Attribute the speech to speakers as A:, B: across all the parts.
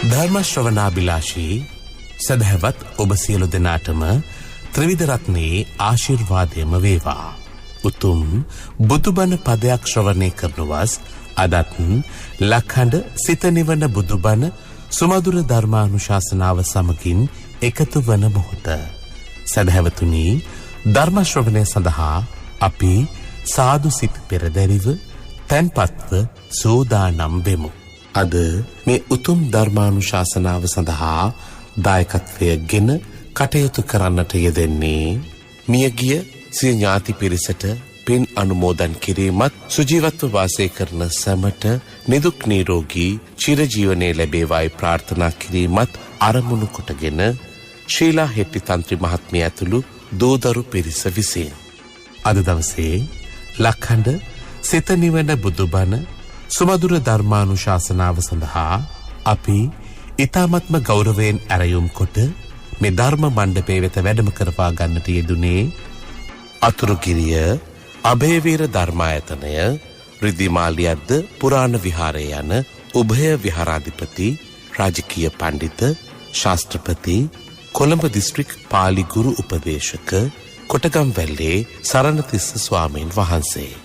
A: ධර්ම ශ්‍රවණාබිලාෂී සදහවත් ඔබ සියලු දෙනාටම ත්‍රිවිධ රත්නයේ ආශිර්වාදයම වේවා. උතුම් බුදුබණ පදයක් ශ්‍රවණය කරනවස් අදත් ලක්හඬ සිත නිවන බුදුබණ සුමధుර ධර්මානුශාසනාව සමගින් එකතු වන මොහොත. සදහවතුනි, ධර්ම ශ්‍රවණය සඳහා අපි සාදු සිත පෙරදැරිව තැන්පත්ව සූදානම් වෙමු. අද මේ උතුම් ධර්මානුශාසනාව සඳහා දායකත්වය ගෙන කටයුතු කරන්නට යෙදෙන්නේ මියගිය සිය ඥාති පිරිසට පින් අනුමෝදන් කිරීමත් සුජීවත්ව වාසය කරන සැමට නිදුක් නිරෝගී චිරජීවනයේ ලැබේවායි ප්‍රාර්ථනා කිරීමත් අරමුණු කොටගෙන ශීලා හෙට්ටි තන්ත්‍රි මහත්මිය ඇතුළු දූදරු පිරිස විසින් අද දවසේ ලක්හඬ සිත නිවන බුදුබණ සුමధుර ධර්මානුශාසනාව සඳහා අපි ඊ타මත්ම ගෞරවයෙන් ඇරයුම් කොට මේ ධර්ම මණ්ඩපයේ වෙත වැඩම කරවා ගන්නට යෙදුනේ අතුරුගිරිය අභයවීර ධර්මායතනය රිද්දිමාලියද්ද පුරාණ විහාරය යන උභය විහාරාධිපති රාජකීය පඬිත ශාස්ත්‍රපති කොළඹ දිස්ත්‍රික් පාලි ගුරු උපදේශක කොටගම්වැල්ලේ සරණතිස්ස ස්වාමීන් වහන්සේ.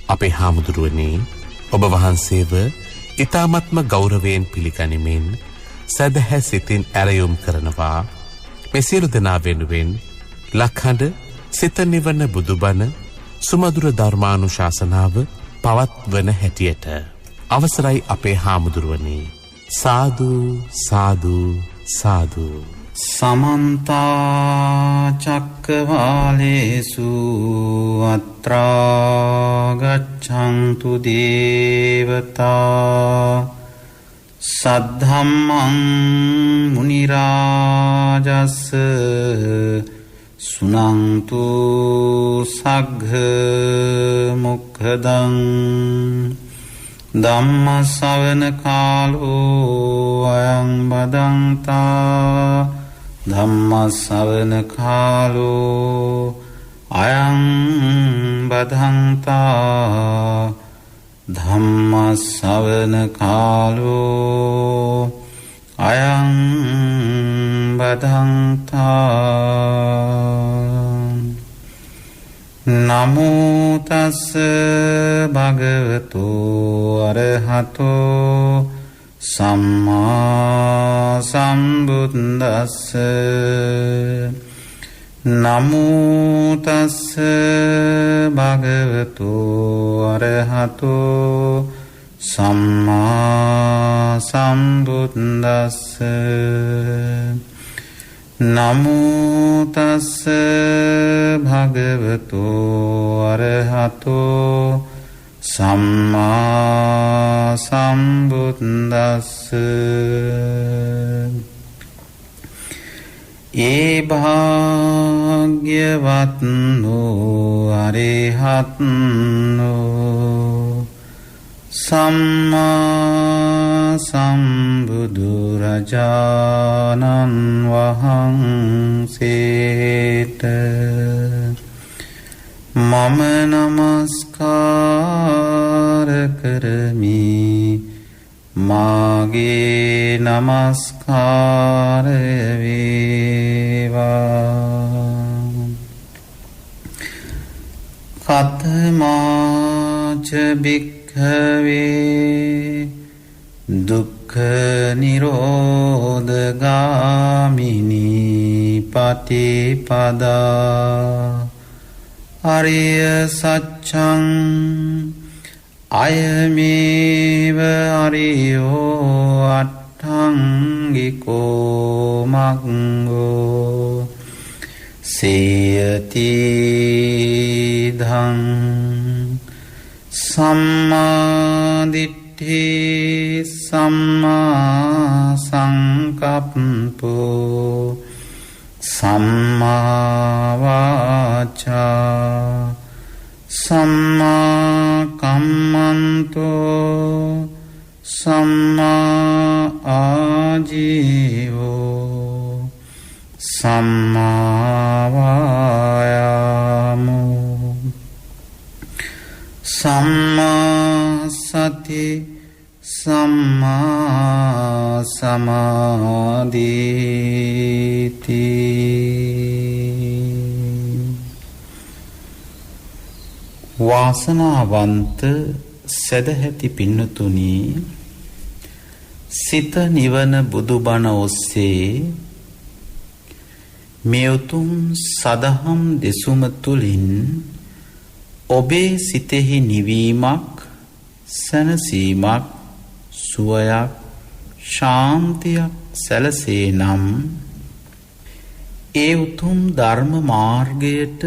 A: අපේ හාමුදුරුවනේ, ඔබ වහන්සේව ඊ타මත්ම ගෞරවයෙන් පිළිගනිමින් සදහැ සිතින් ඇරයුම් කරනවා. මේ සියලු දෙනා වෙනුවෙන් ලක්හඬ සිත නිවන බුදුබණ සුමధుර ධර්මානුශාසනාව පවත්වන හැටියට අවසරයි අපේ හාමුදුරුවනේ. සාදු සාදු සාදු.
B: සමන්ත චක්කවාලේසු අත්‍රා ගච්ඡන්තු දේවතා සද්ධම්මං මුනි රාජස් සුනන්තු සග්ග මොක්ඛදං ධම්ම ශ්‍රවණ කාලෝ අයං බදන්තා ධම්ම ශ්‍රවණ කාලෝ අයං බදන්තා ධම්ම ශ්‍රවණ කාලෝ අයං බදන්තා. නමෝ තස් භගවතු අරහතෝ සම්මා සම්බුද්දස්ස. නමෝ තස් භගවතු අරහතෝ සම්මා සම්බුද්දස්ස. නමෝ තස් භගවතු අරහතෝ සම්මා සම්බුද්දස්ස. ඒ භාග්‍යවත්නෝ අරහත්නෝ සම්මා සම්බුදුරජාණන් වහන්සේට මම නමස්කාර කරමි. මාගේ නමස්කාරය වේවා. කතමාච භික්ඛවේ දුක්ඛ නිරෝධගාමිනී පටිපදා අරිය සච්ඡං අයමේව අරියෝ අට්ඨංගිකෝ මග්ගෝ සේයති ධං සම්මා දිට්ඨි සම්මා සංකප්පෝ සම්මා වාචා සම්මා කම්මන්තෝ සම්මා ආජීවෝ සම්මා වායාමෝ සම්මා සති සම්මා සමාධිති. වාසනාවන්ත සදහැති පින්නතුනි, සිත නිවන බුදුබණ ඔස්සේ මේ උතුම් සදහම් දෙසුම තුළින් ඔබේ සිතෙහි නිවීමක්, සැනසීමක්, සුවයක්, ශාන්තියක් සැලසේ නම් ඒ උතුම් ධර්ම මාර්ගයට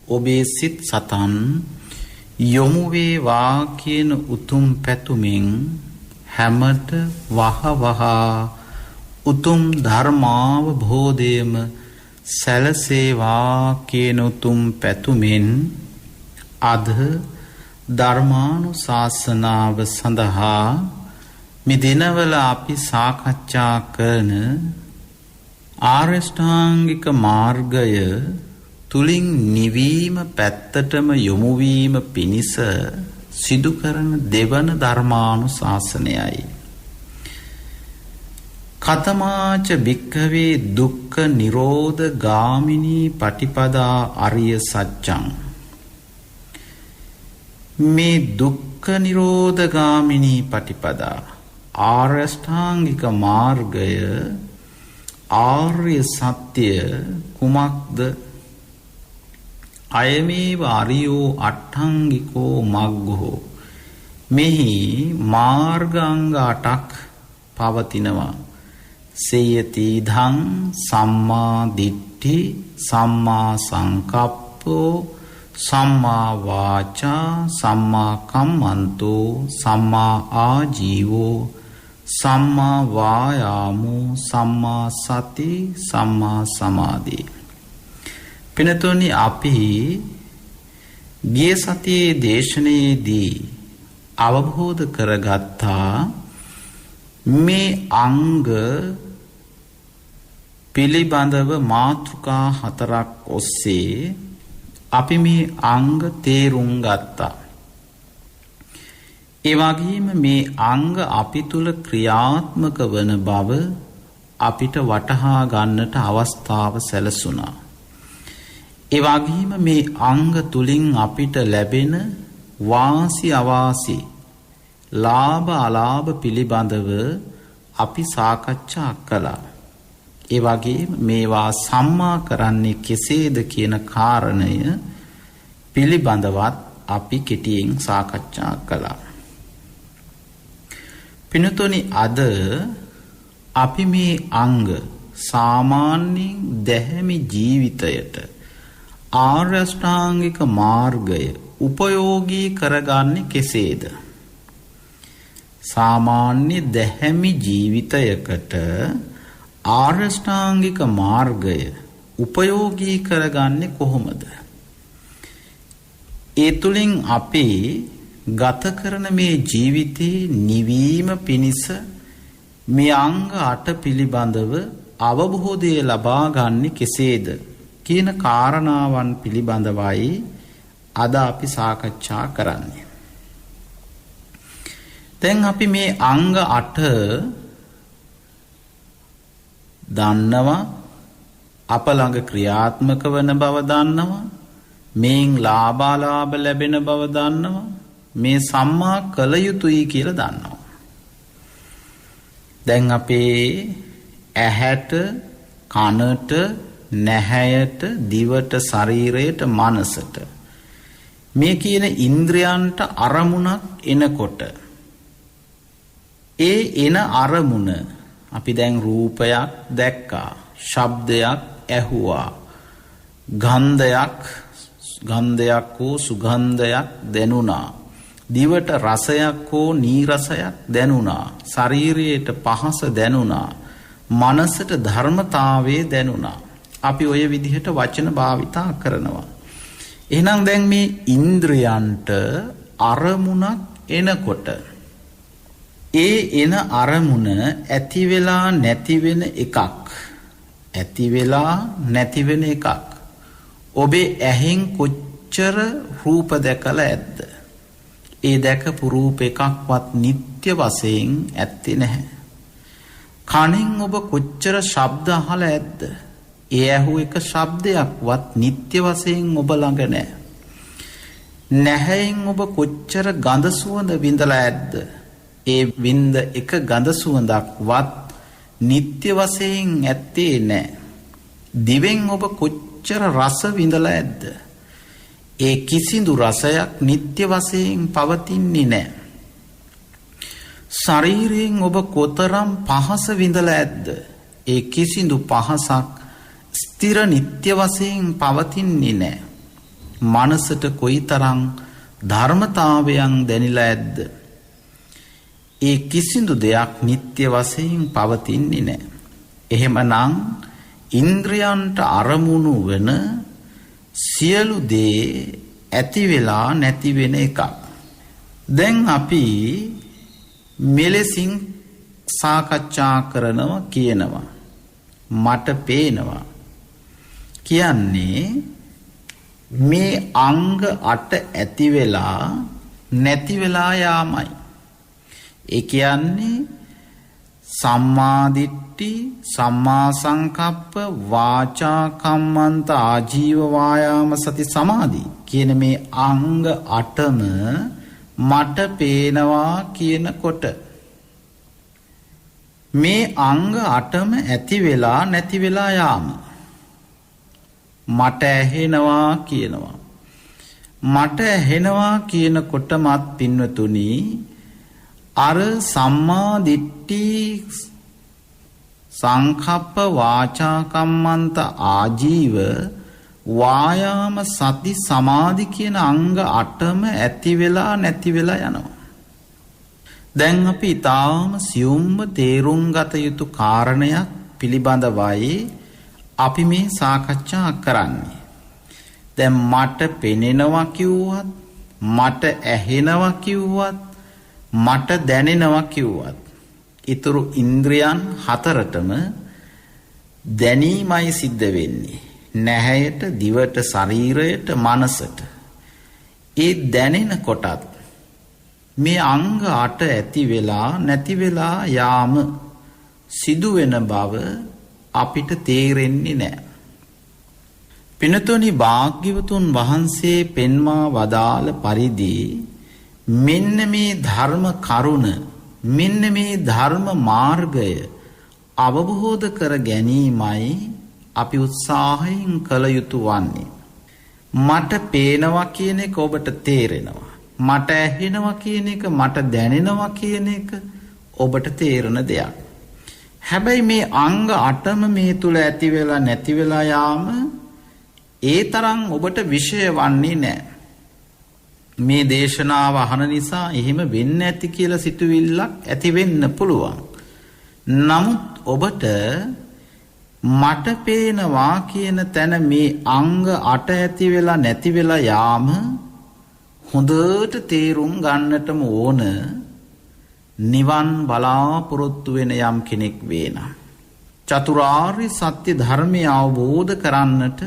B: ඔබේ සිත් සතන් යොමු වේවා කියන උතුම් පැතුමින් හැමත වහවහා උතුම් ධර්මාවබෝධයම සැලසේවා කියන උතුම් පැතුමින් අද ධර්මානුශාසනාව සඳහා මේ දිනවල අපි සාකච්ඡා කරන ආර්යෂ්ටාංගික මාර්ගය තුලින් නිවීම පැත්තටම යොමු වීම පිණිස සිදු කරන දෙවන ධර්මානුශාසනයයි. කතමාච භික්ඛවේ දුක්ඛ නිරෝධ ගාමිනී පටිපදා අරිය සත්‍යං. මේ දුක්ඛ නිරෝධ ගාමිනී පටිපදා ආර්යෂ්ටාංගික මාර්ගය, ආර්ය සත්‍ය කුමක්ද? අයමේව අරියෝ අට්ඨංගිකෝ මග්ගෝ. මෙහි මාර්ගාංග 8ක් පවතිනවා. සේයති ධං සම්මා දිට්ඨි, සම්මා සංකප්පෝ, සම්මා වාචා, සම්මා කම්මන්තෝ, සම්මා ආජීවෝ, සම්මා වායාමෝ, සම්මා සති, සම්මා සමාධි. පිනතුනි, අපි ගිය සතියේ දේශනාවේදී අවබෝධ කරගත්තා මේ අංග පිළිබඳව මාතෘකා 4ක් ඔස්සේ අපි මේ අංග තේරුම් ගත්තා. ඒ වගේම මේ අංග අපි තුල ක්‍රියාත්මක වන බව අපිට වටහා ගන්නට අවස්ථාව සැලසුණා. ඒ වගේම මේ අංග තුලින් අපිට ලැබෙන වාසි අවාසි, ලාභ අලාභ පිළිබඳව අපි සාකච්ඡා කළා. ඒ වගේම මේවා සම්මා කරන්නේ කෙසේද කියන කාරණය පිළිබඳවත් අපි කෙටියෙන් සාකච්ඡා කළා. පින්තුනි, අද අපි මේ අංග සාමාන්‍යයෙන් දැහැමි ජීවිතයට ආර්ය අෂ්ටාංගික මාර්ගය උපයෝගී කරගන්නේ කෙසේද? සාමාන්‍ය දැහැමි ජීවිතයකට ආර්ය අෂ්ටාංගික මාර්ගය උපයෝගී කරගන්නේ කොහොමද? ඒ තුලින් අපි ගත කරන මේ ජීවිතේ නිවීම පිණිස මේ අංග 8 පිළිබඳව අවබෝධය ලබා ගන්නේ කෙසේද කියන කාරණාවන් පිළිබඳවයි අද අපි සාකච්ඡා කරන්නේ. දැන් අපි මේ අංග 8 දන්නවා, අප ළඟ ක්‍රියාත්මක වන බව දන්නවා, මේන් ලාභාලාභ ලැබෙන බව දන්නවා, මේ සම්මා කළ යුතුයි කියලා දන්නවා. දැන් අපේ ඇහැට, කනට, නැහැයට, දිවට, ශරීරයට, මනසට මේ කියන ඉන්ද්‍රයන්ට අරමුණක් එනකොට ඒ එන අරමුණ අපි දැන් රූපයක් දැක්කා, ශබ්දයක් ඇහුවා, ගන්ධයක් හෝ සුගන්ධයක් දැනුණා, දිවට රසයක් හෝ නීරසයක් දැනුණා, ශරීරයට පහස දැනුණා, මනසට ධර්මතාවයේ දැනුණා. අපි ඔය විදිහට වචන භාවිතා කරනවා. එහෙනම් දැන් මේ ඉන්ද්‍රයන්ට අරමුණක් එනකොට ඒ එන අරමුණ ඇති වෙලා නැති වෙන එකක්. ඇති වෙලා නැති වෙන එකක්. ඔබේ ඇහෙන් කොච්චර රූප දැකලා ඇද්ද? ඒ දැකපු රූප එකක්වත් නිත්‍ය නিত্য වශයෙන් ඇත්තේ නැහැ. කනින් ඔබ කොච්චර ශබ්ද අහලා ඇද්ද? ඒ ඇහු එක ශබ්දයක්වත් නিত্য වශයෙන් ඔබ ළඟ නැහැ. නැහැෙන් ඔබ කොච්චර ගඳ සුවඳ විඳලා ඇද්ද? ඒ විඳ එක ගඳ සුවඳක්වත් නিত্য වශයෙන් ඇත්තේ නැහැ. දිවෙන් ඔබ කොච්චර රස විඳලා ඇද්ද? ඒ කිසිදු රසයක් නিত্য වශයෙන් පවතින්නේ නැහැ. ශරීරයෙන් ඔබ කොතරම් පහස විඳලා ඇද්ද? ඒ කිසිදු පහසක් ස්ථිර නিত্য වශයෙන් පවතින්නේ නැහැ. මනසට කොයිතරම් ධර්මතාවයන් දැනිලා ඇද්ද? ඒ කිසිදු දෙයක් නিত্য වශයෙන් පවතින්නේ නැහැ. එහෙමනම් ඉන්ද්‍රයන්ට අරමුණු වෙන සියලු දේ ඇති වෙලා නැති වෙන එකක්. දැන් අපි මෙලෙසින් සාකච්ඡා කරනවා කියනවා. මට පේනවා කියන්නේ මේ අංග 8 ඇති වෙලා නැති වෙලා යාමයි. ඒ කියන්නේ සම්මා දිට්ඨි, සම්මා සංකප්ප, වාචා කම්මන්ත, ආජීව වායාම සති සමාධි කියන මේ අංග 8ම මට පේනවා කියනකොට මේ අංග 8ම ඇති වෙලා නැති වෙලා යාම. මට ඇහෙනවා කියනවා. මට ඇහෙනවා කියනකොටමත් පින්වතුනි අර සම්මා දිට්ඨි, සංකප්ප, වාචා කම්මන්ත, ආජීව වායාම සති සමාධි කියන අංග 8ම ඇති වෙලා නැති වෙලා යනවා. දැන් අපි ඊටාම සියුම්ව තේරුම් ගත යුතු කාරණයක් පිළිබඳවයි අපි මේ සාකච්ඡා කරන්නේ. දැන් මට පෙනෙනවා කිව්වත්, මට ඇහෙනවා කිව්වත්, මට දැනෙනවා කිව්වත් ඊතුරු ඉන්ද්‍රියන් හතරටම දැනීමයි සිද්ධ වෙන්නේ. නැහැයට, දිවට, ශරීරයට, මනසට. ඒ දැනෙන කොටත් මේ අංග 8 ඇති වෙලා නැති වෙලා යාම සිදු වෙන බව අපිට තේරෙන්නේ නැහැ. පිනතුනි භාග්‍යවතුන් වහන්සේ පෙන්වා වදාළ පරිදි මෙන්න මේ ධර්ම කරුණ, මෙන්න මේ ධර්ම මාර්ගය අවබෝධ කර ගැනීමයි අපි උත්සාහයෙන් කළ යුතු වන්නේ. මට පේනවා කියන එක ඔබට තේරෙනවා. මට ඇහෙනවා කියන එක, මට දැනෙනවා කියන එක ඔබට තේරෙන දෙයක්. හැබැයි මේ අංග 8ම මේ තුල ඇති වෙලා නැති වෙලා යාම ඒ තරම් ඔබට විෂය වන්නේ නැහැ. මේ දේශනාව අහන නිසා එහෙම වෙන්න ඇති කියලා සිතුවිල්ලක් ඇති වෙන්න පුළුවන්. නමුත් ඔබට මට පේනවා කියන තැන මේ අංග 8 ඇති වෙලා නැති වෙලා යාම හොඳට තේරුම් ගන්නටම ඕන. නිවන් බලාපොරොත්තු වෙන යම් කෙනෙක් වේනම්, චතුරාර්ය සත්‍ය ධර්මය අවබෝධ කරන්නට,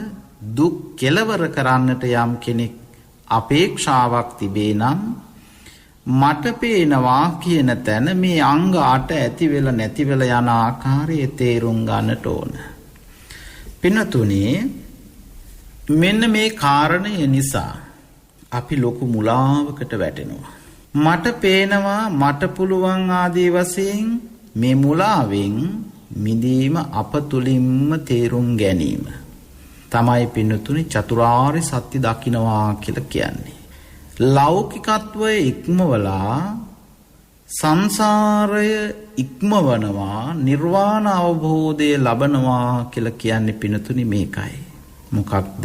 B: දුක් කෙලවර කරන්නට යම් කෙනෙක් අපේක්ෂාවක් තිබේ නම් මට පේනවා කියන තැන මේ අංග 8 ඇති වෙලා නැති වෙලා යන ආකාරය තේරුම් ගන්නට ඕන. පින්තුනි මෙන්න මේ කාරණය නිසා අපි ලොකු මුලාවකට වැටෙනවා. මට පේනවා, මට පුළුවන් ආදී වශයෙන් මේ මුලාවෙන් මිදීම අප තුලින්ම තේරුම් ගැනීම තමයි පින්තුනි චතුරාර්ය සත්‍ය දකින්නවා කියලා කියන්නේ. ලෞකිකත්වයේ ඉක්මවලා සංසාරය ඉක්මවනවා, නිර්වාණ අවබෝධය ලබනවා කියලා කියන්නේ පින්තුනි මේකයි. මොකක්ද?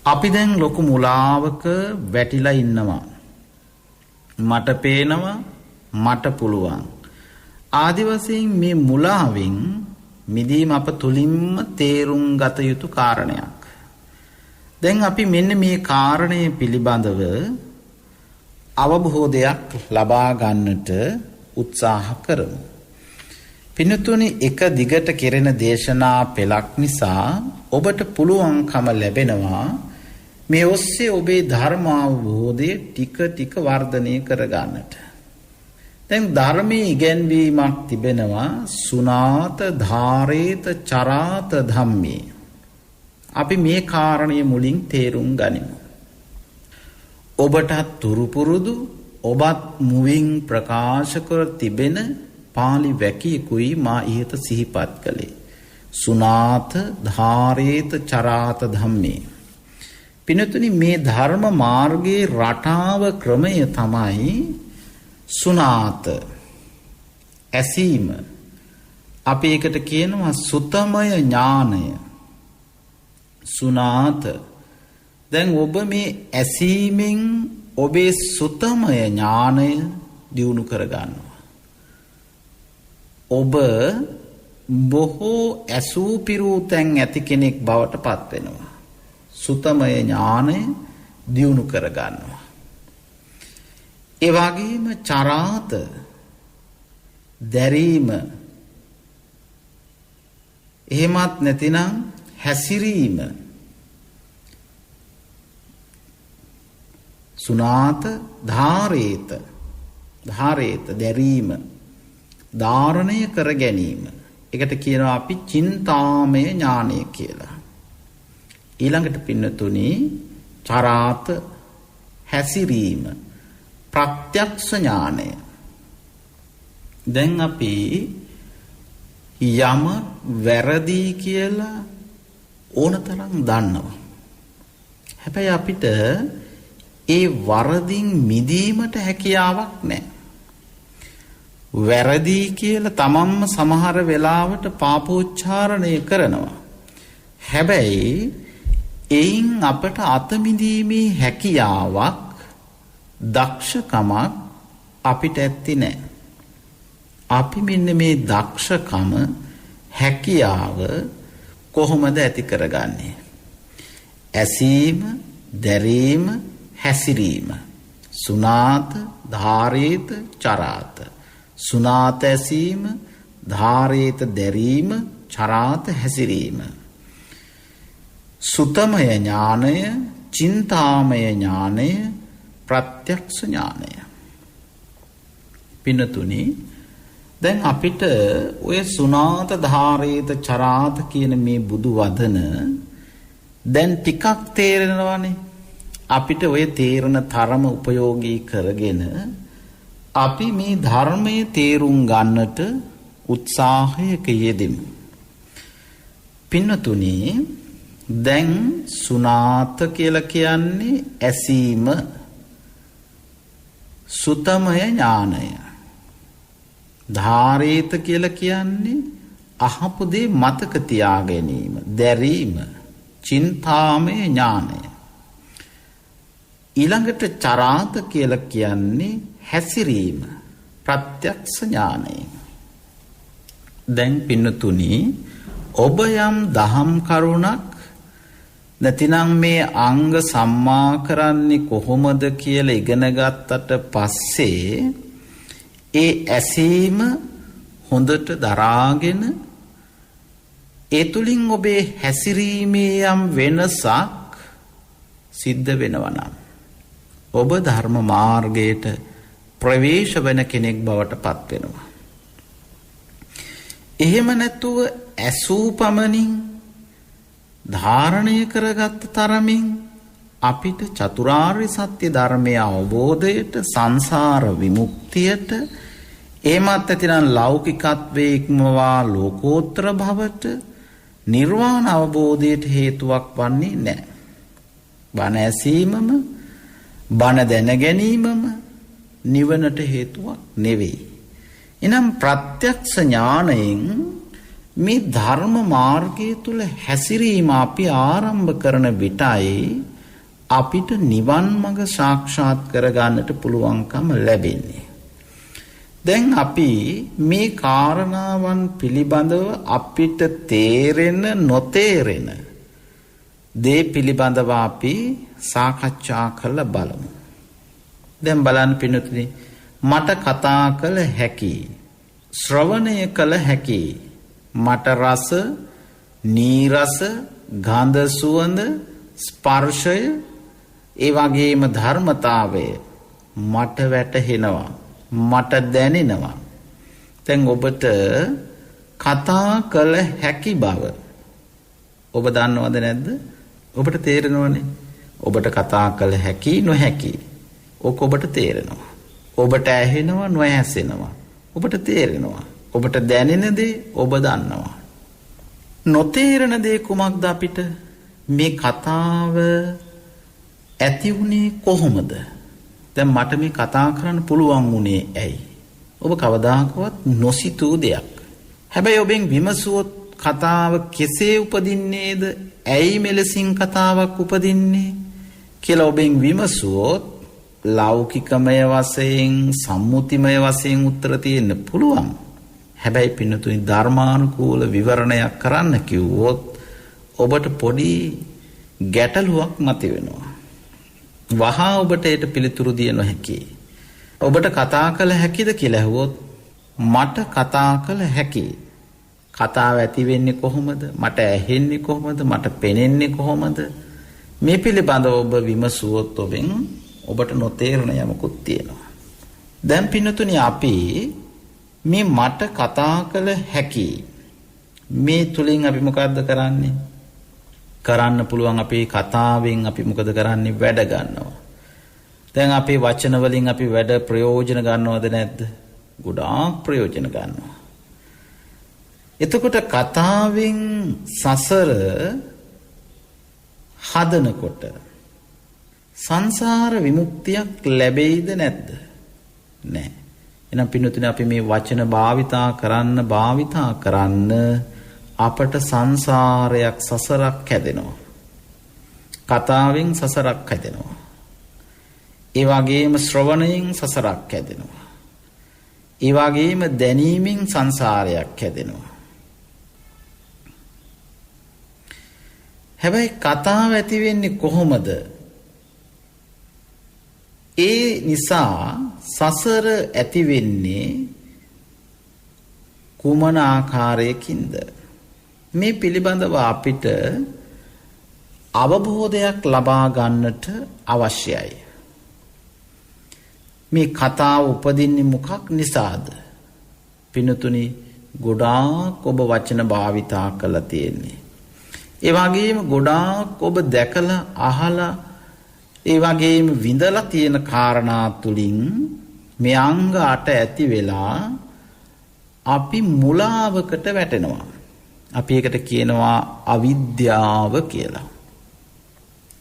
B: අපි දැන් ලොකු මුලාවක වැටිලා ඉන්නවා. මට පේනවා, මට පුළුවන් ආදි වශයෙන් මේ මුලාවෙන් මිදීම අප තුලින්ම තේරුම් ගත යුතු කාරණයක්. දැන් අපි මෙන්න මේ කාරණය පිළිබඳව අවබෝධයක් ලබා ගන්නට උත්සාහ කරමු. පින්තුනි එක දිගට කෙරෙන දේශනා පෙළක් නිසා ඔබට පුළුවන්කම ලැබෙනවා මේ ඔස්සේ ඔබේ ධර්ම අවබෝධය ටික ටික වර්ධනය කර ගන්නට. දැන් ධර්මයේ ඉගැන්වීමක් තිබෙනවා සුනාත ධාරේත චරාත ධම්මේ. අපි මේ කාරණය මුලින් තේරුම් ගනිමු. ඔබටත් තුරුපුරුදු ඔබත් මුවින් ප්‍රකාශ කර තිබෙන පාලි වැකියකුයි මා ඉහත සිහිපත් කළේ. සුනාත ධාරේත චරාත ධම්මේ. පිනතුනි මේ ධර්ම මාර්ගයේ රටාව ක්‍රමය තමයි සුනාත ඇසීම. අපි ඒකට කියනවා සුතමය ඥානය. සුනාත දැන් ඔබ මේ ඇසීමෙන් ඔබේ සුතමය ඥානය දියුණු කරගන්නවා. ඔබ බොහෝ ඇසූ පිරූ තැන් ඇති කෙනෙක් බවට පත්වෙනවා. සුතමය ඥානය දියුණු කරගන්නවා. එවගේම චරාත දැරීම එහෙමත් නැතිනම් හැසිරීම. සුනාත ධාරේත ධාරේත දැරීම ධාරණය කර ගැනීම. එකට කියනවා අපි චින්තාමය ඥානය කියලා. ඊළඟට පින්නතුනි චරාත හැසිරීම ප්‍රත්‍යක්ෂ ඥානය. දැන් අපි යම වැරදි කියලා ඕනතරම් දන්නවා. හැබැයි අපිට ඒ වරදින් මිදීමට හැකියාවක් නැහැ. වැරදි කියලා තමන්ම සමහර වෙලාවට පාපෝච්චාරණය කරනවා. හැබැයි එයින් අපට අත මිදීමේ හැකියාවක් දක්ෂකමක් අපිට ඇත්තේ නැහැ. අපි මෙන්න මේ දක්ෂකම හැකියාව කොහොමද ඇති කරගන්නේ? ඇසීම, දැරීම, හැසිරීම. සුනාත ධාරේත චරාත. සුනාත ඇසීම, ධාරේත දැරීම, චරාත හැසිරීම. සුතමය ඥානය, චින්තාමය ඥානය, ප්‍රත්‍යක්ෂ ඥානය. පින්නතුනි දැන් අපිට ඔය සුනාත ධාරේත චරාත කියන මේ බුදු වදන දැන් ටිකක් තේරෙනවානේ. අපිට ඔය තේරෙන තරම උපයෝගී කරගෙන අපි මේ ධර්මයේ තේරුම් ගන්නට උත්සාහයක යෙදෙමු. පින්නතුනි දැන් සුනාත කියලා කියන්නේ ඇසීම, සුතමය ඥානය. ධාරේත කියලා කියන්නේ අහපු දේ මතක තියා ගැනීම, දැරීම, චින්තාමය ඥානය. ඊළඟට චරාත කියලා කියන්නේ හැසිරීම, ප්‍රත්‍යක්ෂ ඥානය. දැන් පින්නතුනි ඔබ යම් දහම් කරුණක් නැතිනම් මේ අංග සම්මා කරන්නේ කොහොමද කියලා ඉගෙන ගත්තට පස්සේ ඒ ඇසීම හොඳට දරාගෙන ඒ තුලින් ඔබේ හැසිරීමේ යම් වෙනසක් සිද්ධ වෙනවා නම් ඔබ ධර්ම මාර්ගයට ප්‍රවේශ වෙන කෙනෙක් බවට පත් වෙනවා. එහෙම නැතුව ඇසූ පමණින් ධාරණය කරගත් තරමින් අපිට චතුරාර්ය සත්‍ය ධර්මයේ අවබෝධයට, සංසාර විමුක්තියට, එමත් ඇතිනම් ලෞකිකත්වයේ ඉක්මවා ලෝකෝත්තර භවට, නිර්වාණ අවබෝධයට හේතුවක් වන්නේ නැහැ. බණ ඇසීමම, බණ දැන ගැනීමම නිවනට හේතුවක් නෙවෙයි. එනම් ප්‍රත්‍යක්ෂ ඥාණයෙන් මේ ධර්ම මාර්ගය තුල හැසිරීම අපි ආරම්භ කරන විටයි අපිට නිවන් මඟ සාක්ෂාත් කරගන්නට පුළුවන්කම ලැබෙන්නේ. දැන් අපි මේ කාරණාවන් පිළිබඳව අපිට තේරෙන නොතේරෙන දේ පිළිබඳව අපි සාකච්ඡා කරලා බලමු. දැන් බලන්න පින්නතුනි, මට කතා කළ හැකි, ශ්‍රවණය කළ හැකි, මට රස, නීරස, ගන්ධ, සුවඳ, ස්පර්ශය, ඒ වගේම ධර්මතාවය මට වැටහෙනවා, මට දැනෙනවා. දැන් ඔබට කතා කළ හැකි බව ඔබ දන්නවද නැද්ද? ඔබට තේරෙනවනේ. ඔබට කතා කළ හැකි නොහැකි ඕක ඔබට තේරෙනවා. ඔබට ඇහෙනවා නොඇසෙනවා ඔබට තේරෙනවා. ඔබට දැනෙන දේ ඔබ දන්නවා. නොතේරෙන දේ කුමක්ද? අපිට මේ කතාව ඇති වුණේ කොහොමද? දැන් මට මේ කතා කරන්න පුළුවන් වුණේ ඇයි? ඔබ කවදාකවත් නොසිතූ දෙයක්. හැබැයි ඔබෙන් විමසුවොත් කතාව කෙසේ උපදින්නේද? ඇයි මෙලෙසින් කතාවක් උපදින්නේ කියලා ඔබෙන් විමසුවොත් ලෞකිකමය වශයෙන් සම්මුතිමය වශයෙන් උත්තර තියෙන්න පුළුවන්. හැබැයි පින්නතුනි ධර්මානුකූල විවරණයක් කරන්න කිව්වොත් ඔබට පොඩි ගැටලුවක් මතුවෙනවා. වහා ඔබට ඒට පිළිතුරු දිය නොහැකි. ඔබට කතා කළ හැකිද කියලා ඇහුවොත් මට කතා කළ හැකි. කතාව ඇති වෙන්නේ කොහොමද? මට ඇහෙන්නේ කොහොමද? මට පෙනෙන්නේ කොහොමද? මේ පිළිබඳව ඔබ විමසුවොත් ඔබෙන් ඔබට නොතේරෙන යමකුත් තියෙනවා. දැන් පින්නතුනි අපි මේ මට කතා කළ හැකි මේ තුලින් අපි මොකද්ද කරන්නේ? කරන්න පුළුවන් අපේ කතාවෙන් අපි මොකද කරන්නේ? වැඩ ගන්නවා. දැන් අපේ වචන වලින් අපි වැඩ ප්‍රයෝජන ගන්නවද නැද්ද? ගොඩාක් ප්‍රයෝජන ගන්නවා. එතකොට කතාවෙන් සසර හදනකොට සංසාර විමුක්තියක් ලැබෙයිද නැද්ද? නැහැ. එහෙනම් පින්නතුනේ අපි මේ වචන භාවිතා කරන්න අපට සංසාරයක් සසරක් හැදෙනවා. කතාවෙන් සසරක් හැදෙනවා. ඒ වගේම ශ්‍රවණයෙන් සසරක් හැදෙනවා. ඒ වගේම දැනීමෙන් සංසාරයක් හැදෙනවා. හැබැයි කතාව ඇති වෙන්නේ කොහොමද? ඒ නිසා සසර ඇති වෙන්නේ කුමන ආකාරයකින්ද? මේ පිළිබඳව අපිට අවබෝධයක් ලබා ගන්නට අවශ්‍යයි. මේ කතාව උපදින්නේ මොකක් නිසාද? පින්නතුනි ගොඩාක් ඔබ වචන භාවිතා කරලා තියෙන්නේ. ඒ වගේම ගොඩාක් ඔබ දැකලා අහලා ඒ වගේම විඳලා තියෙන කාරණා තුලින් මේ අංග 8 ඇති වෙලා අපි මුලාවකට වැටෙනවා. අපි ඒකට කියනවා අවිද්‍යාව කියලා.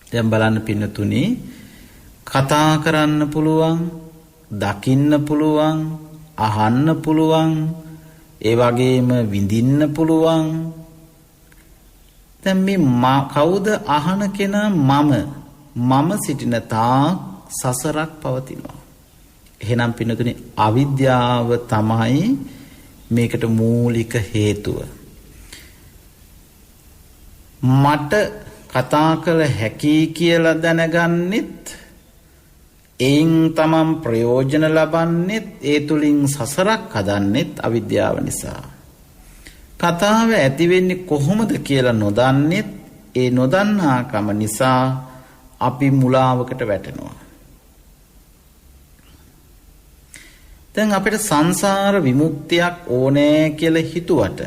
B: දැන් බලන්න පින්නතුනි කතා කරන්න පුළුවන්, දකින්න පුළුවන්, අහන්න පුළුවන්, ඒ වගේම විඳින්න පුළුවන්. දැන් මේ කවුද අහන කෙනා? මම සිටින තාක් සසරක් පවතිනවා. එහෙනම් පින්නතුනි අවිද්‍යාව තමයි මේකට මූලික හේතුව. මට කතා කළ හැකි කියලා දැනගන්නෙත් එයින් තමන් ප්‍රයෝජන ලබන්නෙත් ඒ තුලින් සසරක් හදන්නෙත් අවිද්‍යාව නිසා. කතාව ඇති වෙන්නේ කොහොමද කියලා නොදන්නෙත් ඒ නොදන්නාකම නිසා අපි මුලාවකට වැටෙනවා. දැන් අපිට සංසාර විමුක්තියක් ඕනේ කියලා හිතුවට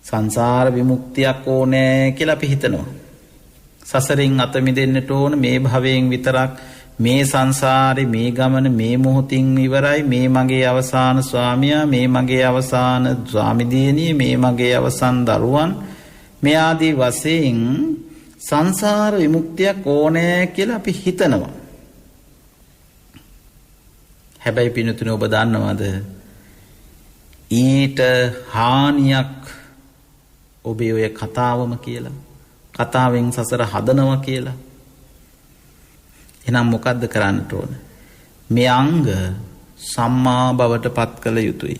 B: සංසාර විමුක්තියක් ඕනේ කියලා අපි හිතනවා. සසරින් අත මිදෙන්නට ඕන මේ භවයෙන් විතරක්, මේ සංසාරේ මේ ගමන මේ මොහොතින් ඉවරයි, මේ මගේ අවසාන ස්වාමියා, මේ මගේ අවසාන ස්වාමිදියණිය, මේ මගේ අවසන් දරුවන්, මේ ආදී වශයෙන් සංසාර විමුක්තියක් ඕනේ කියලා අපි හිතනවා. හැබැයි පින්නතුනේ ඔබ දන්නවද ඊට හානියක් ඔබේ ඔය කතාවම කියලා? කතාවෙන් සසර හදනවා කියලා. එහෙනම් මොකද්ද කරන්නට ඕන? මේ අංග සම්මා බවට පත් කළ යුතුයි.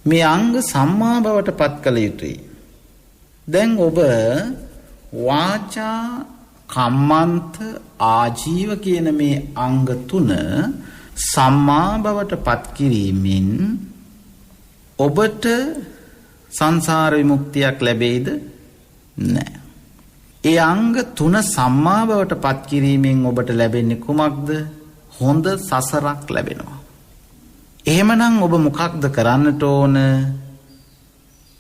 B: මේ අංග සම්මා බවට පත් කළ යුතුයි. දැන් ඔබ වාචා, කම්මන්ත, ආජීව කියන මේ අංග තුන සම්මා බවට පත් කිරීමෙන් ඔබට සංසාර විමුක්තියක් ලැබෙයිද? නැහැ. ඒ අංග තුන සම්මා බවට පත් කිරීමෙන් ඔබට ලැබෙන්නේ කුමක්ද? හොඳ සසරක් ලැබෙනවා. එහෙමනම් ඔබ මොකක්ද කරන්නට ඕන?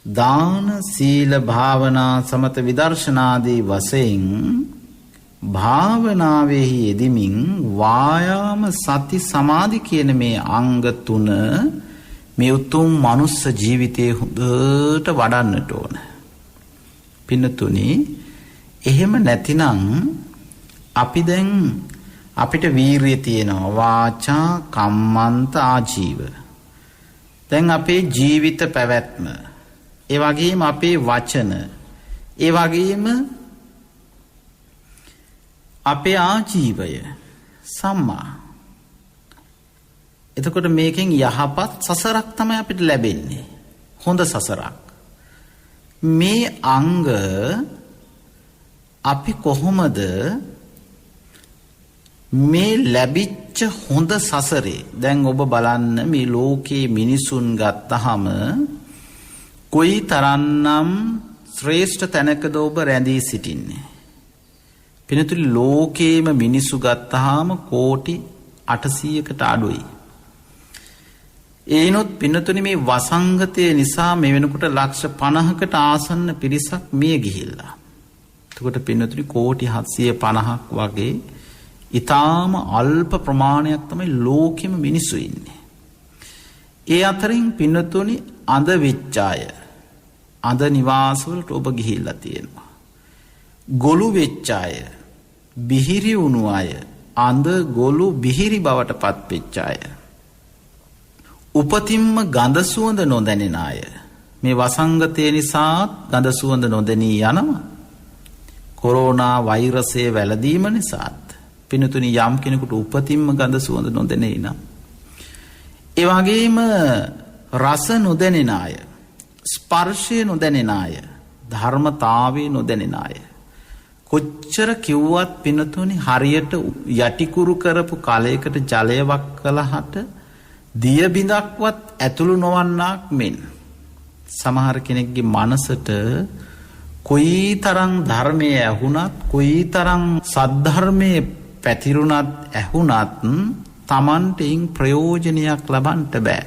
B: දාන සීල භාවනා සමත විදර්ශනාදී වශයෙන් භාවනාවෙහි යෙදෙමින් වායාම සති සමාධි කියන මේ අංග තුන මේ උතුම් මනුස්ස ජීවිතයේ හොඳට වඩන්නට ඕන. පින්නතුනි, එහෙම නැතිනම් අපි දැන් අපිට වීරිය තියෙනවා, වාචා කම්මන්ත ආජීව. දැන් අපේ ජීවිත පැවැත්ම, ඒ වගේම අපේ වචන, ඒ වගේම අපේ ආජීවය සම්මා. එතකොට මේකෙන් යහපත් සසරක් තමයි අපිට ලැබෙන්නේ, හොඳ සසරක්. මේ අංග අපි කොහොමද මේ ලැබිච්ච හොඳ සසරේ, දැන් ඔබ බලන්න මේ ලෝකේ මිනිසුන් ගත්තහම කොයි තරන්නම් ශ්‍රේෂ්ඨ තැනකද ඔබ රැඳී සිටින්නේ. පිනතුලි ලෝකේම මිනිස්සු ගත්තහම කෝටි 800කට අඩුයි. ඒනොත් පිනතුනි මේ වසංගතය නිසා මේ වෙනකොට ලක්ෂ 50කට ආසන්න පිරිසක් මිය ගිහිල්ලා. එතකොට පිනතුනි කෝටි 750ක් වගේ ඊටාම අල්ප ප්‍රමාණයක් තමයි ලෝකෙම මිනිස්සු ඉන්නේ. ඒ අතරින් පිනතුනි අඳ වෙච්ච අය, අඳ නිවාසවලට ඔබ ගිහිල්ලා තියෙනවා. ගොළු වෙච්ච අය, බිහිරි වුණු අය, අඳ ගොළු බිහිරි බවට පත් වෙච්ච අය, උපතින්ම ගඳ සුවඳ නොදැනෙන අය, මේ වසංගතය නිසා ගඳ සුවඳ නොදැනී යනවා. කොරෝනා වෛරසය වැළඳීම නිසාත් පිනතුනි යම් කෙනෙකුට උපතින්ම ගඳ සුවඳ නොදැනේ නම්, ඒ වගේම රස නොදැනෙන අය, ස්පර්ශය නොදැනෙන අය, ධර්මතාවය නොදැනෙන අය, කොච්චර කිව්වත් පිනතුනි හරියට යටිකුරු කරපු කලයකට ජලයක් කළහට දිය බිඳක්වත් ඇතුළු නොවන්නක් මෙන් සමහර කෙනෙක්ගේ මනසට කොයි තරම් ධර්මයේ ඇහුණත්, කොයි තරම් සද්ධර්මයේ පැතිරුණත් ඇහුණත් තමන්ටෙන් ප්‍රයෝජනයක් ලබන්නට බෑ.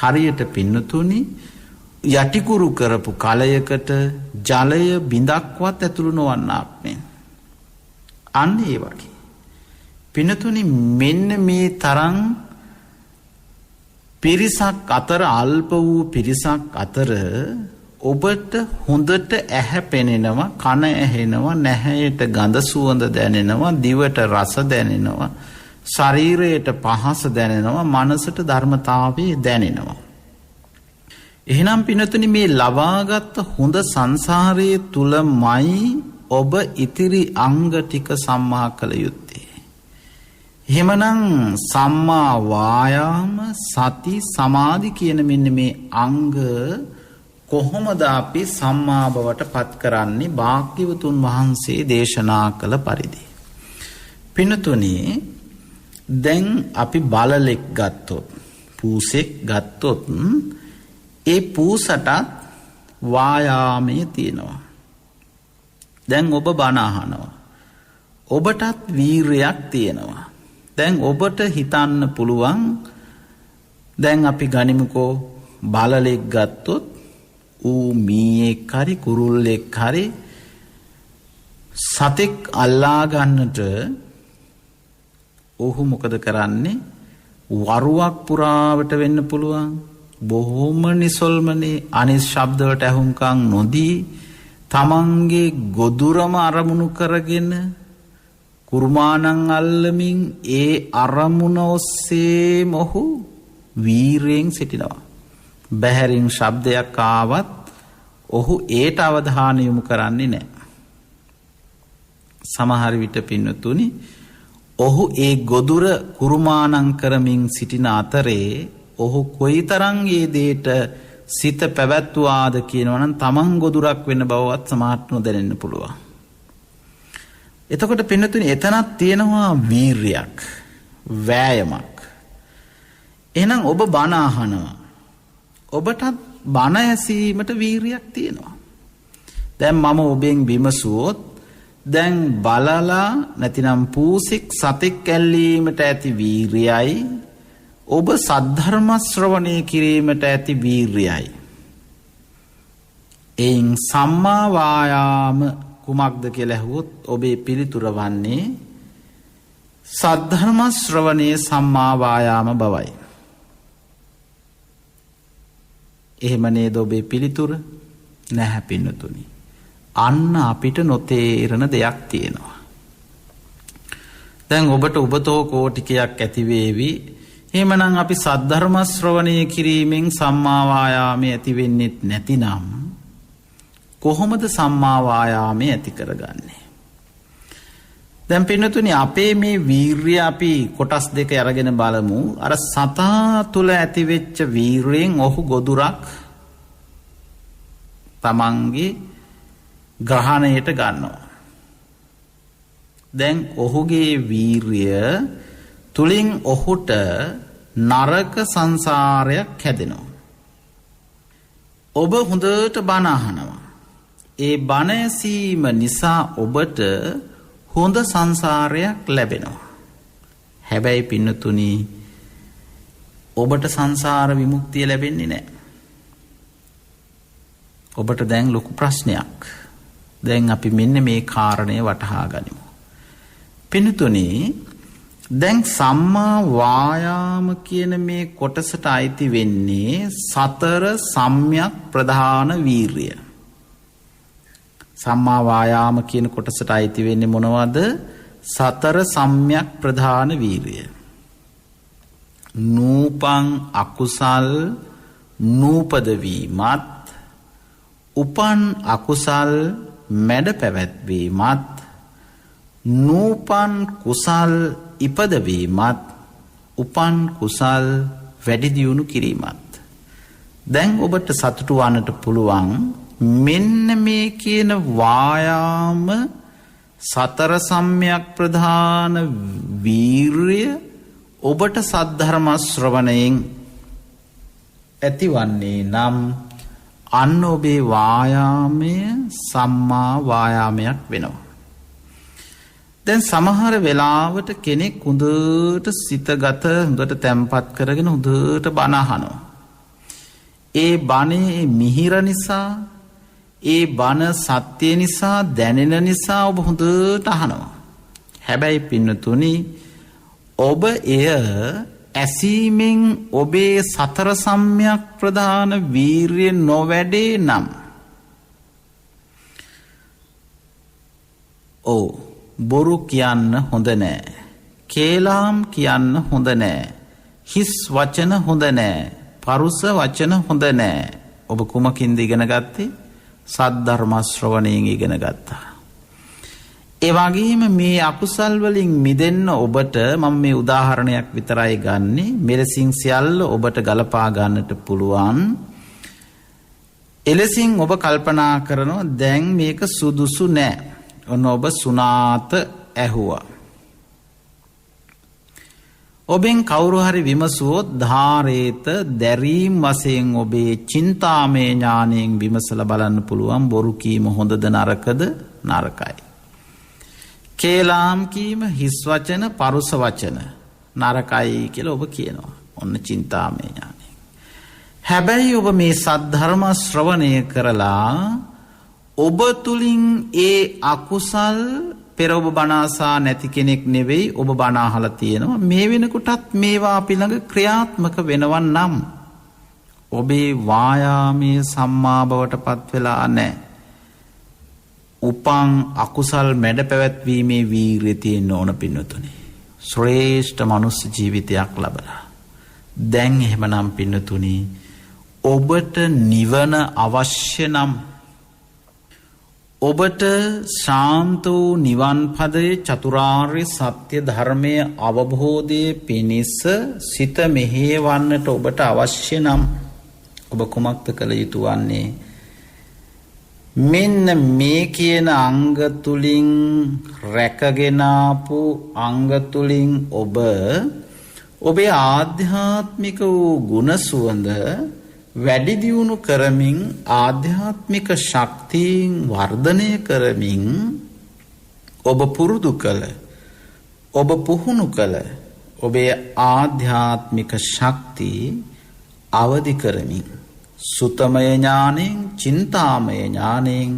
B: හරියට පින්නතුනි යටිකුරු කරපු කලයකට ජලය බිඳක්වත් ඇතුළු නොවන්නක් මෙන්. අන්න ඒ වගේ පින්නතුනි මෙන්න මේ තරම් පිරිසක් අතර, අල්ප වූ පිරිසක් අතර ඔබට හොඳට ඇහැ පෙනෙනවා, කන ඇහෙනවා, නැහැයට ගඳ සුවඳ දැනෙනවා, දිවට රස දැනෙනවා, ශරීරයට පහස දැනෙනවා, මනසට ධර්මතාවය දැනෙනවා. එහෙනම් පිනතුනි මේ ලබාගත් හොඳ සංසාරයේ තුලමයි ඔබ ඉතිරි අංග ටික සම්මා කළ යුත්තේ. එහෙමනම් සම්මා වායාම සති සමාධි කියන මෙන්න මේ අංග කොහොමද අපි සම්මා බවට පත් කරන්නේ? භාග්‍යවතුන් වහන්සේ දේශනා කළ පරිදි. පිනතුනි දැන් අපි බලලෙක් ගත්තොත්, පූසෙක් ගත්තොත්, ඒ පූසටත් වායාමයේ තියෙනවා. දැන් ඔබ බණ අහනවා, ඔබටත් වීරයක් තියෙනවා. දැන් ඔබට හිතන්න පුළුවන්, දැන් අපි ගනිමුකෝ බලලෙක් ගත්තොත් ඌ මීයෙක් හරි කුරුල්ලෙක් හරි සතෙක් අල්ලා ගන්නට ඔහු මොකද කරන්නේ? වරුවක් පුරාවට වෙන්න පුළුවන් බොහොම නිසල්මනේ අනිත් ශබ්දවලට ඇහුම්කන් නොදී තමන්ගේ ගොදුරම අරමුණු කරගෙන කුරුමානං අල්ලමින් ඒ අරමුණ ඔස්සේ මොහු වීරයෙන් සිටිනවා. බැහැරින් ශබ්දයක් ආවත් ඔහු ඒට අවධානය යොමු කරන්නේ නැහැ. සමහර විට පින්නතුනි ඔහු ඒ ගොදුර කුරුමානං කරමින් සිටින අතරේ ඔහු කොයිතරම් ඒ දෙයට සිත පැවැත්වුවාද කියනවනම් තමන් ගොදුරක් වෙන බවවත් සමහරට නොදැනෙන්න පුළුවන්. එතකොට පින්නතුනි එතනක් තියෙනවා වීරියක්, වෑයමක්. එහෙනම් ඔබ බණ අහනවා, ඔබටත් බණ ඇසීමට වීරියක් තියෙනවා. දැන් මම ඔබෙන් විමසුවොත් දැන් බලලා නැතිනම් පූසික් සතෙක් ඇල්ලීමට ඇති වීරියයි ඔබ සද්ධර්ම ශ්‍රවණය කිරීමට ඇති වීරියයි. එයින් සම්මා වායාම කුමක්ද කියලා ඇහුවොත් ඔබේ පිළිතුර වන්නේ සද්ධර්ම ශ්‍රවණයේ සම්මා වායාම බවයි. එහෙම නේද ඔබේ පිළිතුර? නැහැ පින්නතුනි. අන්න අපිට නොතේරෙන දෙයක් තියෙනවා. දැන් ඔබට උබතෝ කෝටිකයක් ඇති වේවි. එහෙමනම් අපි සද්ධර්ම ශ්‍රවණය කිරීමෙන් සම්මා වායාමයේ ඇති වෙන්නේ නැතිනම් කොහොමද සම්මා වායාමයේ ඇති කරගන්නේ? දැන් පින්නතුනි අපේ මේ වීරිය අපි කොටස් දෙක අරගෙන බලමු. අර සතා තුල ඇති වෙච්ච වීරියෙන් ඔහු ගොදුරක් තමන්ගේ ග්‍රහණයට ගන්නවා. දැන් ඔහුගේ වීරිය තුලින් ඔහුට නරක සංසාරයක් හැදෙනවා. ඔබ හොඳට බණ අහනවා. ඒ බණ ඇසීම නිසා ඔබට හොඳ සංසාරයක් ලැබෙනවා. හැබැයි පින්නතුනි ඔබට සංසාර විමුක්තිය ලැබෙන්නේ නැහැ. ඔබට දැන් ලොකු ප්‍රශ්නයක්. දැන් අපි මෙන්න මේ කාරණය වටහා ගනිමු. පින්නතුනි දැන් සම්මා වායාම කියන මේ කොටසට අයිති වෙන්නේ සතර සම්‍යක් ප්‍රධාන වීරිය. සම්මා වායාම කියන කොටසට අයිති වෙන්නේ මොනවද? සතර සම්‍යක් ප්‍රධාන වීරිය. නූපං අකුසල් නූපද වීමත්, උපන් අකුසල් මැඩ පැවැත්වීමත්, නූපන් කුසල් ඉපදවීමත්, උපන් කුසල් වැඩි දියුණු කිරීමත්. දැන් ඔබට සතුටු වන්නට පුළුවන් මෙන්න මේ කියන වායාම සතර සම්‍යක් ප්‍රධාන වීරිය ඔබට සද්ධර්ම ශ්‍රවණයෙන් ඇතිවන්නේ නම් අන්න ඔබේ වායාමය සම්මා වායාමයක් වෙනවා. දැන් සමහර වෙලාවට කෙනෙක් හොඳට සිතගත හොඳට තැම්පත් කරගෙන හොඳට බණ අහනවා. ඒ බණේ මිහිර නිසා, ඒ බණ සත්‍ය නිසා, දැනෙන නිසා ඔබ හොඳට අහනවා. හැබැයි පින්නතුනි ඔබ එය ඇසීමෙන් ඔබේ සතර සම්‍යක් ප්‍රධාන වීරිය නොවැඩේ නම් බොරු කියන්න හොඳ නෑ, කේලාම් කියන්න හොඳ නෑ, හිස් වචන හොඳ නෑ, පරුස වචන හොඳ නෑ. ඔබ කුමකින්ද ඉගෙන ගත්තේ? සද්ධර්ම ශ්‍රවණයෙන් ඉගෙන ගත්තා. ඒ වගේම මේ අකුසල් වලින් මිදෙන්න ඔබට මම මේ උදාහරණයක් විතරයි ගන්නෙ. මෙලෙසින් සියල්ල ඔබට ගලපා ගන්නට පුළුවන්. එලෙසින් ඔබ කල්පනා කරනවා දැන් මේක සුදුසු නෑ. ඔන්න ඔබ සුනාත ඇහුවා. ඔබෙන් කවුරු හරි විමසුවොත් ධාරේත දැරීම් වශයෙන් ඔබේ චින්තාමය ඥාණයෙන් විමසලා බලන්න පුළුවන් බොරු කීම හොඳද නරකද? නරකයි. කේලාම් කීම, හිස් වචන, පරුස වචන නරකයි කියලා ඔබ කියනවා. ඔන්න චින්තාමය ඥාණය. හැබැයි ඔබ මේ සද්ධර්ම ශ්‍රවණය කරලා ඔබ තුලින් ඒ අකුසල් පෙර ඔබ බණාසා නැති කෙනෙක් නෙවෙයි, ඔබ බණ අහලා තියෙනවා. මේ වෙනකොටත් මේවා අපි ළඟ ක්‍රියාත්මක වෙනවන් නම් ඔබේ වායාමයේ සම්මා බවට පත් වෙලා නැහැ. උපං අකුසල් මැඩ පැවැත්වීමේ වීරිය තියෙන්න ඕන පින්නතුනි. ශ්‍රේෂ්ඨ මනුස්ස ජීවිතයක් ලබලා. දැන් එහෙමනම් පින්නතුනි ඔබට නිවන අවශ්‍ය නම්, ඔබට ශාන්ත වූ නිවන් පදයේ චතුරාර්ය සත්‍ය ධර්මය අවබෝධයේ පිණිස සිත මෙහෙයවන්නට ඔබට අවශ්‍ය නම් ඔබ කුමක්ද කළ යුතු වන්නේ? මෙන්න මේ කියන අංග තුලින් රැකගෙන ආපු අංග තුලින් ඔබ ඔබේ ආධ්‍යාත්මික වූ ගුණ සුවඳ වැඩි දියුණු කරමින්, ආධ්‍යාත්මික ශක්තියින් වර්ධනය කරමින් ඔබ පුරුදු කළ, ඔබ පුහුණු කළ ඔබේ ආධ්‍යාත්මික ශක්තිය අවදි කරමින් සුතමය ඥාණයෙන්, චින්තාමය ඥාණයෙන්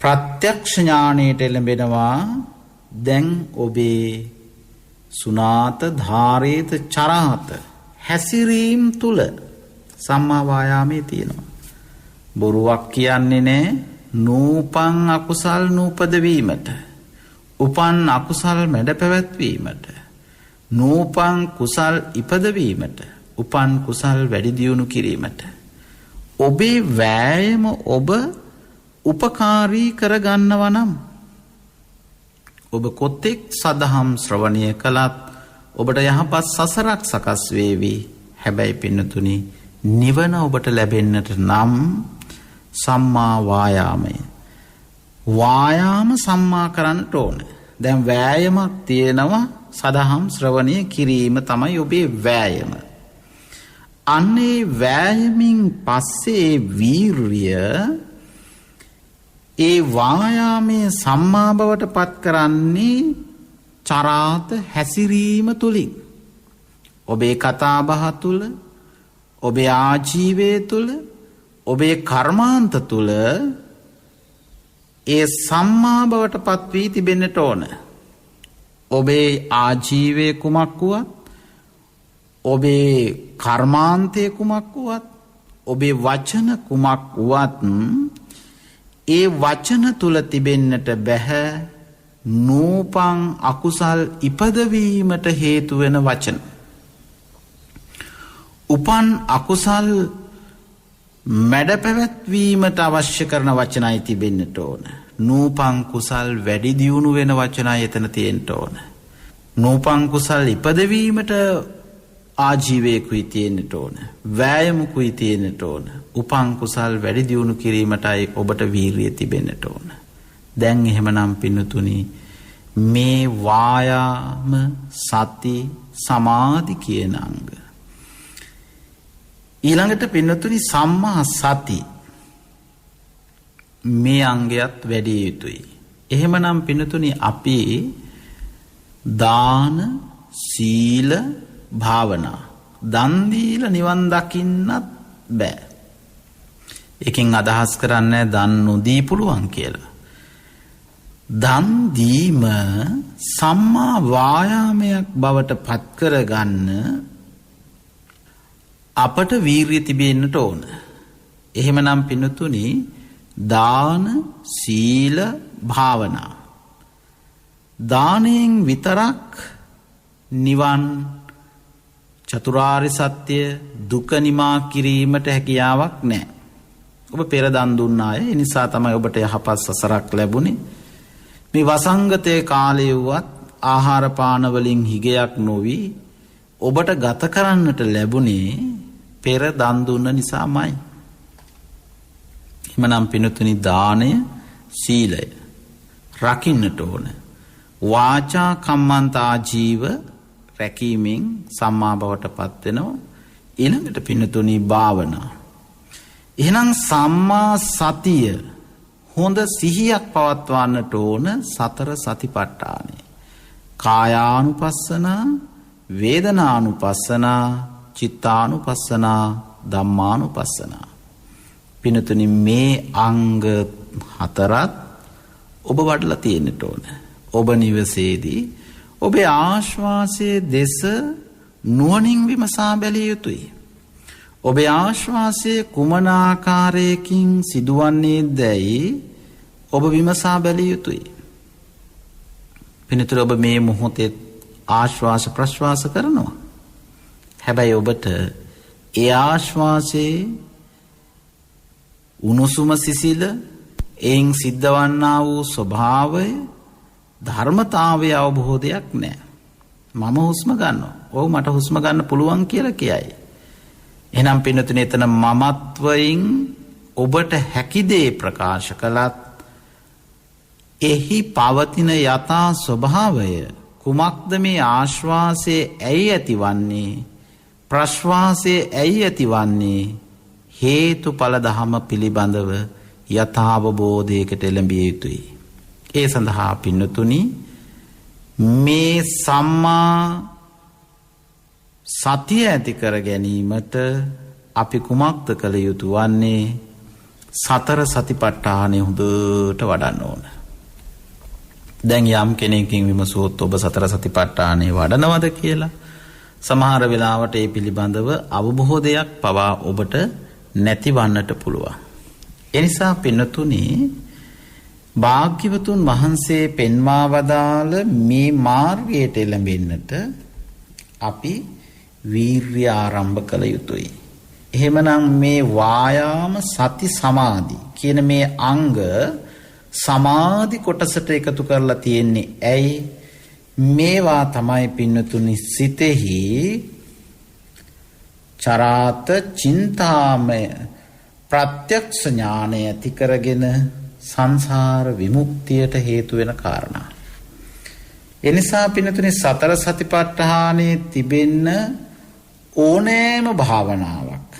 B: ප්‍රත්‍යක්ෂ ඥාණයට එළඹෙනවා. දැන් ඔබේ සුනාත, ධාරේත, චරාත හැසිරීම් තුල සම්මා වායාමයේ තියෙනවා. බොරුවක් කියන්නේ නැහැ. නූපන් අකුසල් නූපද වීමට, උපන් අකුසල් මැඩ පැවැත්වීමට, නූපන් කුසල් ඉපදවීමට, උපන් කුසල් වැඩි දියුණු කිරීමට ඔබේ වෑයම ඔබ උපකාරී කරගන්නවා නම්, ඔබ කොතෙක් සදහම් ශ්‍රවණය කළත් ඔබට යහපත් සසරක් සකස් වේවි. හැබැයි පින්නතුනි, නිවන ඔබට ලැබෙන්නට නම් සම්මා වායාමය, වායාම සම්මා කරන්නට ඕන. දැන් වෑයමක් තියෙනවා. සදහම් ශ්‍රවණය කිරීම තමයි ඔබේ වෑයම. අන්නේ වෑයමින් පස්සේ වීර්ය, ඒ වායාමයේ සම්මා බවට පත් කරන්නේ චරාත හැසිරීම තුලින්. ඔබේ කතාබහ තුල, ඔබේ ආජීවය තුල, ඔබේ කර්මාන්ත තුල ඒ සම්මා බවට පත් වී තිබෙන්නට ඕන. ඔබේ ආජීවය කුමක් වුවත්, ඔබේ කර්මාන්තය කුමක් වුවත්, ඔබේ වචන කුමක් වුවත්, ඒ වචන තුල තිබෙන්නට බැහැ නූපන් අකුසල් ඉපදවීමට හේතු වෙන වචන. උපන් අකුසල් මැඩ පැවැත්වීමට අවශ්‍ය කරන වචනයි තිබෙන්නට ඕන. නූපන් කුසල් වැඩි දියුණු වෙන වචනයි එතන තියෙන්න ඕන. නූපන් කුසල් ඉපදවීමට ආජීවයකුයි තියෙන්නට ඕන. වෑයමකුයි තියෙන්නට ඕන. උපන් කුසල් වැඩි දියුණු කිරීමටයි ඔබට වීරිය තිබෙන්නට ඕන. දැන් එහෙමනම් පින්නතුනි, මේ වායාම, සති, සමාධි කියන අංග. ඊළඟට පින්නතුනි, සම්මා සති, මේ අංගයත් වැඩි යුතුයි. එහෙමනම් පින්නතුනි, අපි දාන, සීල, භාවනා, දන් දීලා නිවන් දකින්නත් බෑ. එකෙන් අදහස් කරන්නේ දන් නොදී පුළුවන් කියලා. දන් දීම සම්මා වායාමයක් බවට පත් කරගන්න අපට වීරිය තිබෙන්නට ඕන. එහෙමනම් පින්නතුනි, දාන, සීල, භාවනා, දානයෙන් විතරක් නිවන්, චතුරාර්ය සත්‍ය, දුක නිමා කිරීමට හැකියාවක් නැහැ. ඔබ පෙර දන් දුන්න අය, ඒ නිසා තමයි ඔබට යහපත් සසරක් ලැබුණේ. මේ වසංගතයේ කාලේ වුවත් ආහාර පාන වලින් හිගයක් නොවි ඔබට ගත කරන්නට ලැබුණේ පෙර දන් දුන්න නිසාමයි. එhmenan පිනුතුනි, දානය, සීලය රකින්නට ඕන. වාචා කම්මන්ත ආජීව රැකීමෙන් සම්මා බවට පත් වෙනවා. ඊළඟට පින්නතුනි, භාවනා. එහෙනම් සම්මා සතිය, හොඳ සිහියක් පවත්වන්නට ඕන සතර සතිපට්ඨානය. කායානුපස්සනා, වේදනානුපස්සනා, චිත්තානුපස්සනා, ධම්මානුපස්සනා. පින්නතුනි, මේ අංග හතරත් ඔබ වඩලා තියෙන්නට ඕන. ඔබ නිවසේදී ඔබේ ආශ්වාසයේ දෙස නුවණින් විමසා බැලිය යුතුයි. ඔබේ ආශ්වාසයේ කුමන ආකාරයකින් සිදුවන්නේ දැයි ඔබ විමසා බැලිය යුතුයි. පින්නතුනි, ඔබ මේ මොහොතේ ආශ්වාස ප්‍රශ්වාස කරනවා. හැබැයි ඔබට ඒ ආශ්වාසයේ උණුසුම සිසිල, එයින් සිද්ධවන්නා වූ ස්වභාවය, ධර්මතාවය අවබෝධයක් නැහැ. මම හුස්ම ගන්නවා. ඔව්, මට හුස්ම ගන්න පුළුවන් කියලා කියයි. එහෙනම් පින්නතුනි, එතන මමත්වයෙන් ඔබට හැකි දේ ප්‍රකාශ කළත් එහි පවතින යථා ස්වභාවය කුමක්ද? මේ ආශ්වාසයේ ඇයි ඇතිවන්නේ, ප්‍රශ්වාසයේ ඇයි ඇතිවන්නේ, හේතුඵල ධම පිළිබඳව යථාබෝධයකට එළඹිය යුතුයි. ඒ සඳහා පින්නතුනි මේ සම්මා සතිය ඇති කර ගැනීමට අපි කුමක්ද කළ යුතු වන්නේ? සතර සතිපට්ඨානය හොඳට වඩන්න ඕන. දැන් යම් කෙනෙකින් විමසුවොත් ඔබ සතර සතිපට්ඨානය වඩනවද කියලා සමහර වෙලාවට ඒ පිළිබඳව අවබෝධයක් පවා ඔබට නැතිවන්නට පුළුවන්. එනිසා පින්නතුනි භාග්‍යවතුන් වහන්සේ පෙන්වා වදාළ මේ මාර්ගයට එළඹෙන්නට අපි වීර්ය ආරම්භ කළ යුතුයි. එහෙමනම් මේ වායාම සති සමාධි කියන මේ අංග සමාධි කොටසට එකතු කරලා තියෙන්නේ ඇයි? මේවා තමයි පින්නතුනි සිතෙහි චරාත චින්තාමය ප්‍රත්‍යක්ෂ ඥානය ඇති කරගෙන සංසාර විමුක්තියට හේතු වෙන කාරණා. එනිසා පින්නතුනි සතර සතිපට්ඨානයේ තිබෙන්න ඕනෑම භාවනාවක්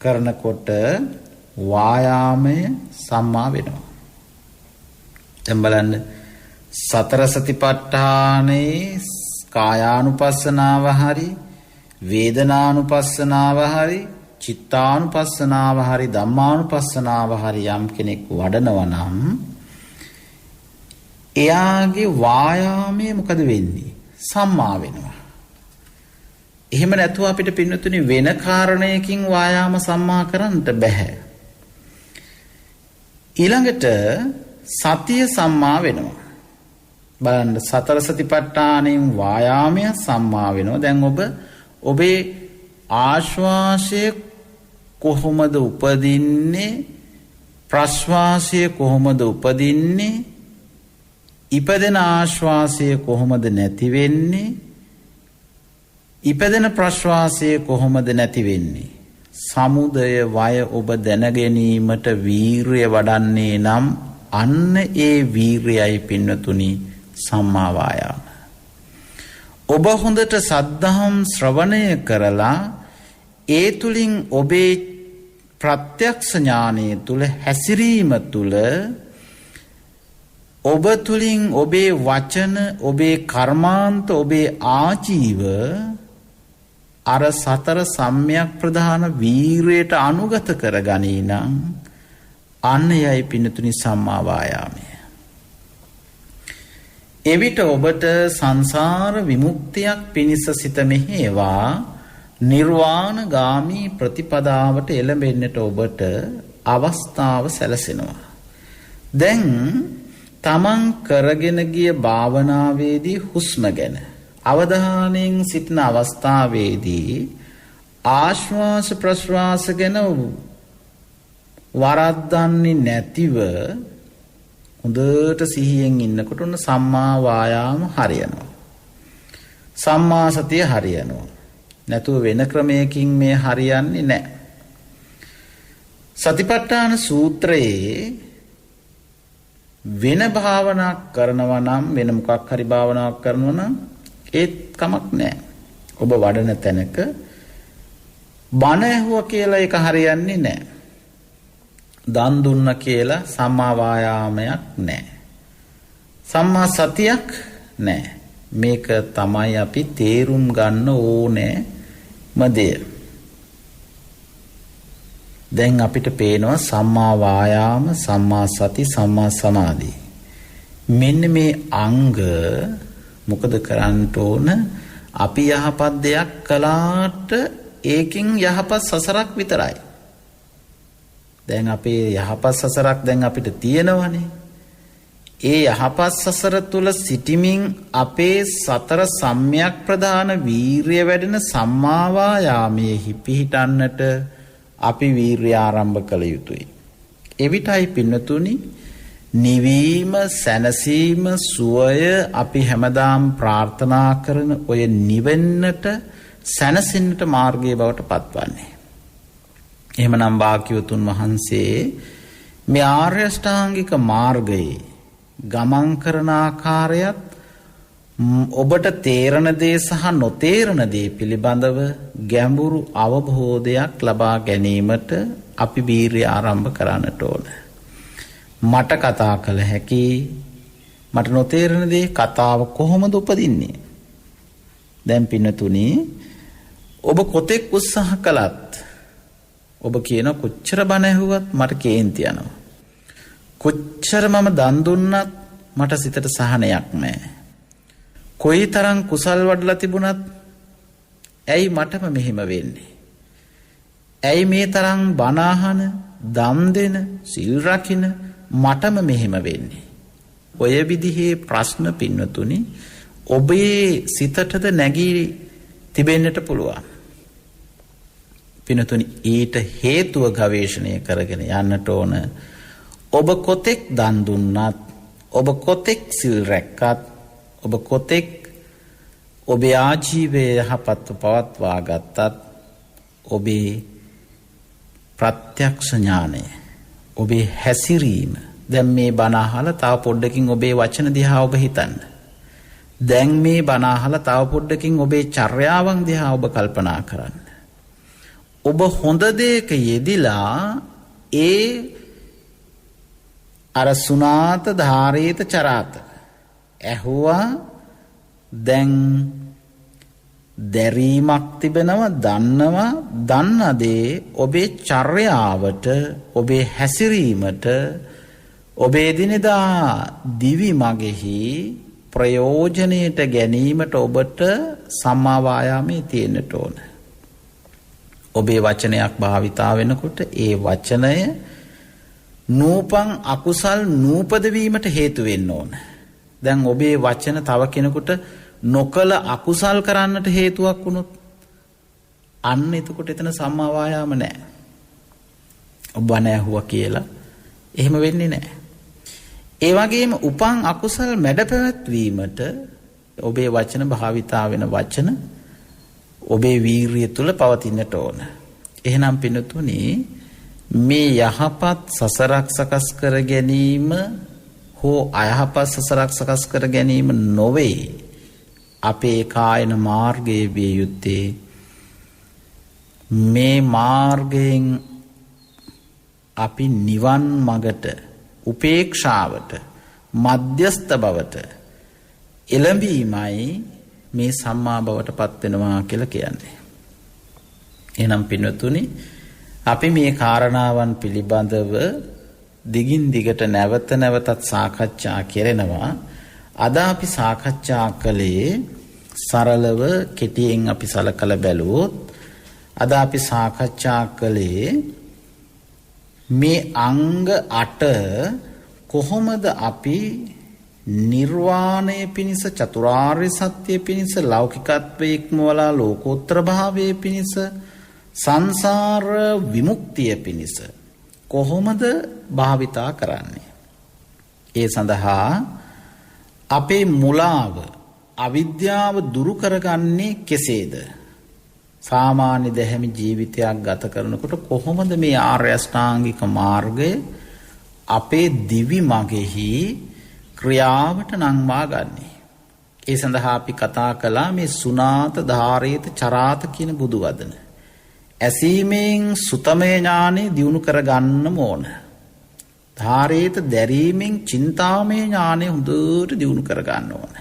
B: කරනකොට වායාමය සම්මා වෙනවා. දැන් බලන්න සතර සතිපට්ඨානයේ කායානුපස්සනාව හරි වේදනානුපස්සනාව හරි චිත්තානුපස්සනාව හරි ධම්මානුපස්සනාව හරි යම් කෙනෙක් වඩනවා නම් එයාගේ වායාමය මොකද වෙන්නේ? සම්මා වෙනවා. එහෙම නැතුව අපිට පින්නතුනි වෙන කාරණයකින් වායාම සම්මා කරන්න බෑ. ඊළඟට සතිය සම්මා වෙනවා. බලන්න සතර සතිපට්ඨානයෙන් වායාමය සම්මා වෙනවා. දැන් ඔබේ ආශ්වාසය කොහොමද උපදින්නේ? ප්‍රශ්වාසය කොහොමද උපදින්නේ? ඉපදෙන ආශ්වාසය කොහොමද නැති වෙන්නේ? ඉපදෙන ප්‍රශ්වාසය කොහොමද නැති වෙන්නේ? සමුදය වය ඔබ දැන ගැනීමට වීරිය වඩන්නේ නම් අන්න ඒ වීරියයි පින්නතුනි සම්මා වායාම. ඔබ හොඳට සද්ධාම් ශ්‍රවණය කරලා ඒ තුලින් ඔබේ ප්‍රත්‍යක්ෂ ඥානය තුල හැසිරීම තුල ඔබ තුලින් ඔබේ වචන, ඔබේ කර්මාන්ත, ඔබේ ආජීව අර සතර සම්‍යක් ප්‍රධාන වීරයට අනුගත කරගනී නම් අන්න යයි පින්නතුනි සම්මා වායාමය. එවිට ඔබට සංසාර විමුක්තියක් පිණිස සිත මෙහෙවා නිර්වාණගාමී ප්‍රතිපදාවට එළඹෙන්නට ඔබට අවස්ථාව සැලසෙනවා. දැන් තමන් කරගෙන ගිය භාවනාවේදී හුස්ම ගැන අවධානයෙන් සිටින අවස්ථාවේදී ආශ්වාස ප්‍රශ්වාස ගැන වරද්දන්නේ නැතිව හොඳට සිහියෙන් ඉන්නකොට උන සම්මා වායාම හරියනවා. සම්මා සතිය හරියනවා. නැතුව වෙන ක්‍රමයකින් මේ හරියන්නේ නැහැ. සතිපට්ඨාන සූත්‍රයේ වෙන භාවනාවක් කරනවා නම් වෙන මොකක් හරි භාවනාවක් කරනවා නම් ඒත් කමක් නැහැ. ඔබ වඩන තැනක බණ ඇහුවා කියලා ඒක හරියන්නේ නැහැ. දන් දුන්න කියලා සම්මා වායාමයක් නැහැ. සම්මා සතියක් නැහැ. මේක තමයි අපි තේරුම් ගන්න ඕනෑම දේ. දැන් අපිට පේනවා සම්මා වායාම, සම්මා සති, සම්මා සමාධි. මෙන්න මේ අංග මොකද කරන්න ඕන? අපි යහපත් දෙයක් කළාට ඒකෙන් යහපත් සසරක් විතරයි. දැන් අපේ යහපත් සසරක් දැන් අපිට තියෙනවනේ. ඒ යහපත් සසර තුල සිටිමින් අපේ සතර සම්‍යක් ප්‍රධාන වීරිය වැඩෙන සම්මා වායාමයේ පිහිටන්නට අපි වීරිය ආරම්භ කළ යුතුයි. එවිටයි පින්නතුනි නිවීම, සැනසීම, සුවය අපි හැමදාම ප්‍රාර්ථනා කරන ඔය නිවෙන්නට, සැනසෙන්නට මාර්ගයේ බවට පත්වන්නේ. එහෙමනම් භාග්‍යවතුන් වහන්සේ මේ ආර්ය අෂ්ටාංගික මාර්ගයේ ගමන් කරන ආකාරයත් ඔබට තේරණ දේ සහ නොතේරණ දේ පිළිබඳව ගැඹුරු අවබෝධයක් ලබා ගැනීමට අපි වීරිය ආරම්භ කරන්නට ඕන. මට කතා කළ හැකි මට නොතේරෙන දේ කතාව කොහොමද උපදින්නේ? දැන් පින්නතුනි ඔබ කොතෙක් උත්සාහ කළත් ඔබ කියන කොච්චර බණ ඇහුවත් මට කේන්ති යනවා. කොච්චර මම දන් දුන්නත් මට සිතට සහනයක් නැහැ. කොයිතරම් කුසල් වඩලා තිබුණත් ඇයි මටම මෙහෙම වෙන්නේ? ඇයි මේ තරම් බණ අහන, දම් දෙන, සිල් රකින්න මටම මෙහෙම වෙන්නේ? ඔය විදිහේ ප්‍රශ්න පින්නතුනි ඔබේ සිතටද නැගී තිබෙන්නට පුළුවන්. පින්නතුනි ඊට හේතුව ගවේෂණය කරගෙන යන්නට ඕන. ඔබ කොතෙක් දන් දුන්නත්, ඔබ කොතෙක් සිල් රැක්කත්, ඔබ කොතෙක් ඔබේ ආජීවය යහපත්ව පවත්වා ගත්තත් ඔබේ ප්‍රත්‍යක්ෂ ඥානය, ඔබේ හැසිරීම, දැන් මේ බණ අහලා තව පොඩ්ඩකින් ඔබේ වචන දිහා ඔබ හිතන්න. දැන් මේ බණ අහලා තව පොඩ්ඩකින් ඔබේ චර්යාවන් දිහා ඔබ කල්පනා කරන්න. ඔබ හොඳ දෙයක යෙදිලා ඒ අර සුනාත ධාරේත චරාත ඇහුවා, දැන් දැරීමක් තිබෙනවා, දන්නවා, දන්න දේ ඔබේ චර්යාවට, ඔබේ හැසිරීමට, ඔබේ දිනදා දිවි මගෙහි ප්‍රයෝජනයට ගැනීමට ඔබට සම්මා වායාමයේ තියෙන්නට ඕන. ඔබේ වචනයක් භාවිතා වෙනකොට ඒ වචනය නූපන් අකුසල් නූපද වීමට හේතු වෙන්න ඕන. දැන් ඔබේ වචන තව කෙනෙකුට නොකල අකුසල් කරන්නට හේතුවක් වුණොත් අන්න එතකොට එතන සම්මා වායාම නැහැ. ඔබ බණ ඇහුවා කියලා එහෙම වෙන්නේ නැහැ. ඒ වගේම උපන් අකුසල් මැඩ පැවැත්වීමට ඔබේ වචන භාවිතා වෙන වචන ඔබේ වීරිය තුල පවතින්නට ඕන. එහෙනම් පින්නතුනි මේ යහපත් සසරක් සකස් කර ගැනීම හෝ අයහපත් සසරක් සකස් කර ගැනීම නොවේ අපේ කායන මාර්ගයේ විය යුත්තේ. මේ මාර්ගයෙන් අපි නිවන් මගට, උපේක්ෂාවට, මධ්‍යස්ථ බවට එළඹීමයි මේ සම්මා බවට පත් වෙනවා කියලා කියන්නේ. එහෙනම් පින්වතුනි අපි මේ කාරණාවන් පිළිබඳව දිගින් දිගට නැවත නැවතත් සාකච්ඡා කරනවා. අද අපි සාකච්ඡා කළේ සරලව කෙටියෙන් අපි සලකලා බැලුවොත් අද අපි සාකච්ඡා කළේ මේ අංග 8 කොහොමද අපි නිර්වාණය පිණිස, චතුරාර්ය සත්‍ය පිණිස, ලෞකිකත්වයේ ඉක්මවලා ලෝකෝත්තර භාවයේ පිණිස, සංසාර විමුක්තිය පිණිස කොහොමද භාවිතා කරන්නේ? ඒ සඳහා අපේ මුලාව, අවිද්‍යාව දුරු කරගන්නේ කෙසේද? සාමාන්‍ය දැහැමි ජීවිතයක් ගත කරනකොට කොහොමද මේ ආර්ය අෂ්ටාංගික මාර්ගය අපේ දිවි මගෙහි ක්‍රියාවට නංවා ගන්නේ? ඒ සඳහා අපි කතා කළා මේ සුනාත ධාරේත චරාත කියන බුදු වදන. ඇසීමෙන් සුතමේ ඥානෙ දියුණු කරගන්නම ඕන. ධාරේත දැරීමෙන් චින්තාමේ ඥානෙ හොඳට දියුණු කරගන්න ඕන.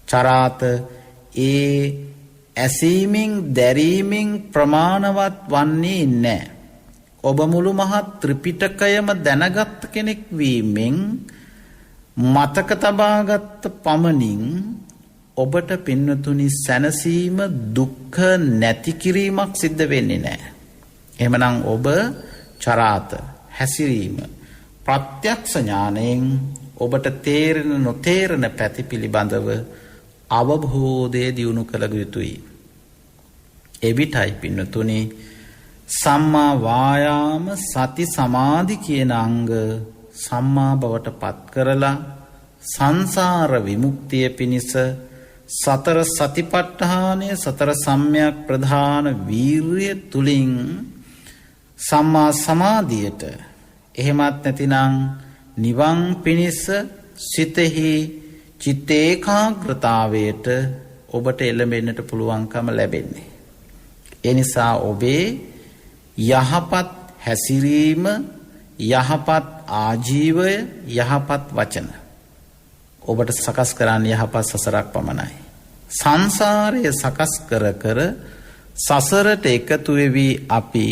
B: චරාත ඒ ඇසීමෙන් දැරීමෙන් ප්‍රමාණවත් වන්නේ නැහැ. ඔබ මුළු මහත් ත්‍රිපිටකයම දැනගත් කෙනෙක් වීමෙන්, මතක තබාගත් පමණින් ඔබට පින්නතුනි සැනසීම, දුක්ඛ නැති කිරීමක් සිද්ධ වෙන්නේ නැහැ. එහෙමනම් ඔබ චරාත හැසිරීම ප්‍රත්‍යක්ෂ ඥාණයෙන් ඔබට තේරෙන නොතේරෙන පැති පිළිබඳව අවබෝධය දියුණු කළ යුතුයි. එවිටයි පින්නතුනි සම්මා වායාම, සති, සමාධි කියන අංග සම්මා බවට පත් කරලා සංසාර විමුක්තිය පිණිස සතර සතිපට්ඨානය, සතර සම්‍යක් ප්‍රධාන වීර්ය තුලින් සම්මා සමාධියට, එහෙමත් නැතිනම් නිවන් පිණිස සිතෙහි චිත්ත ඒකාග්‍රතාවයට ඔබට එළඹෙන්නට පුළුවන්කම ලැබෙන්නේ. ඒ නිසා ඔබේ යහපත් හැසිරීම, යහපත් ආජීවය, යහපත් වචන ඔබට සකස් කරන්න යහපත් සසරක් පමණයි. සංසාරය සකස් කර කර සසරට එකතු වෙවි අපි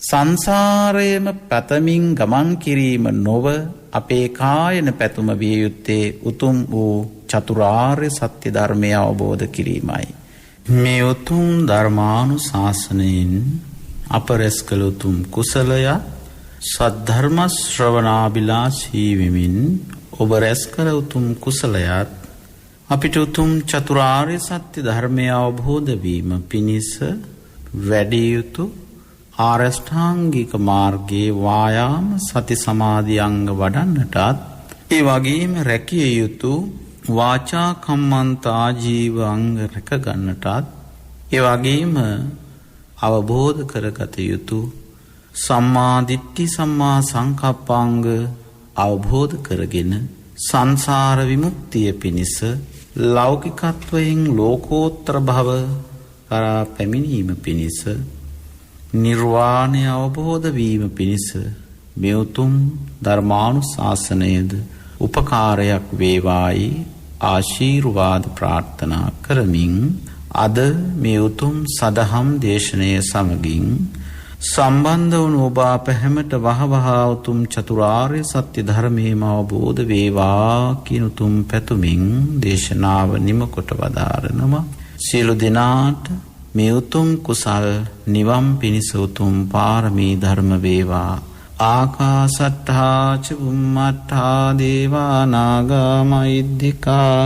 B: සංසාරයේම පැතමින් ගමන් කිරීම නොව අපේ කායන පැතුම විය යුත්තේ උතුම් වූ චතුරාර්ය සත්‍ය ධර්මය අවබෝධ කිරීමයි. මේ උතුම් ධර්මානුශාසනයෙන් අප රැස් කළ උතුම් කුසලය සද්ධර්ම ශ්‍රවණාබිලාෂී වෙමින් ඔබ රැස් කළ උතුම් කුසලයත් අපිට උතුම් චතුරාර්ය සත්‍ය ධර්මය අවබෝධ වීම පිණිස වැඩි යුතු ආරෂ්ඨාංගික මාර්ගයේ වායාම සති සමාධි අංග වඩන්නටත් ඒ වගේම රැකිය යුතු වාචා කම්මන්ත ආජීව අංග රැක ගන්නටත් ඒ වගේම අවබෝධ කරගත යුතු සම්මා දිට්ඨි සම්මා සංකප්පාංග අවබෝධ කරගෙන සංසාර විමුක්තිය පිණිස ලෞකිකත්වයෙන් ලෝකෝත්තර භව කරා පැමිණීම පිණිස නිර්වාණය අවබෝධ වීම පිණිස මේ උතුම් ධර්මානුශාසනයද උපකාරයක් වේවායි ආශිර්වාද ප්‍රාර්ථනා කරමින් අද මේ උතුම් සදහම් දේශනය සමගින් සම්බන්ධ වුණු ඔබ අප හැමට වහවහ උතුම් චතුරාර්ය සත්‍ය ධර්මයේම අවබෝධ වේවා කියන උතුම් පැතුමින් දේශනාව නිම කොට වදාරනවා. සියලු දෙනාට මේ උතුම් කුසල් නිවන් පිණිස උතුම් පාරමී ධර්ම වේවා. ආකාසට්ඨා ච බුම්මට්ඨා දේවා නාග මහිද්దికා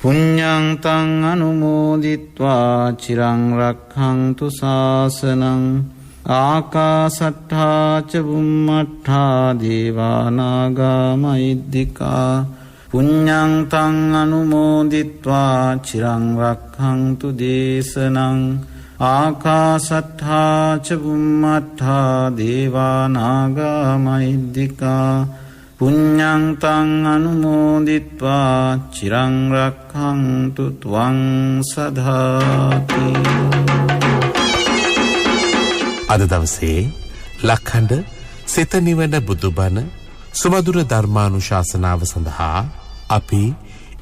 B: පුඤ්ඤං තං අනුමෝදිත්වා චිරං රක්ඛන්තු ශාසනං. ආකාසට්ඨා ච බුම්මට්ඨා දේවා නාග මහිද්దికා පුඤ්ඤං තං අනුමෝදිත්වා චිරං රක්ඛන්තු දේශනං. ආකාසට්ඨා ච බුම්මට්ඨා දේවා නාග මහිද්దికා පුඤ්ඤං තං අනුමෝදිත්වා චිරං රක්ඛන්තු ත්වං සදාති.
A: අද දවසේ ලක්හඬ සිත නිවන බුදුබණ සුමధుර ධර්මානුශාසනාව සඳහා අපි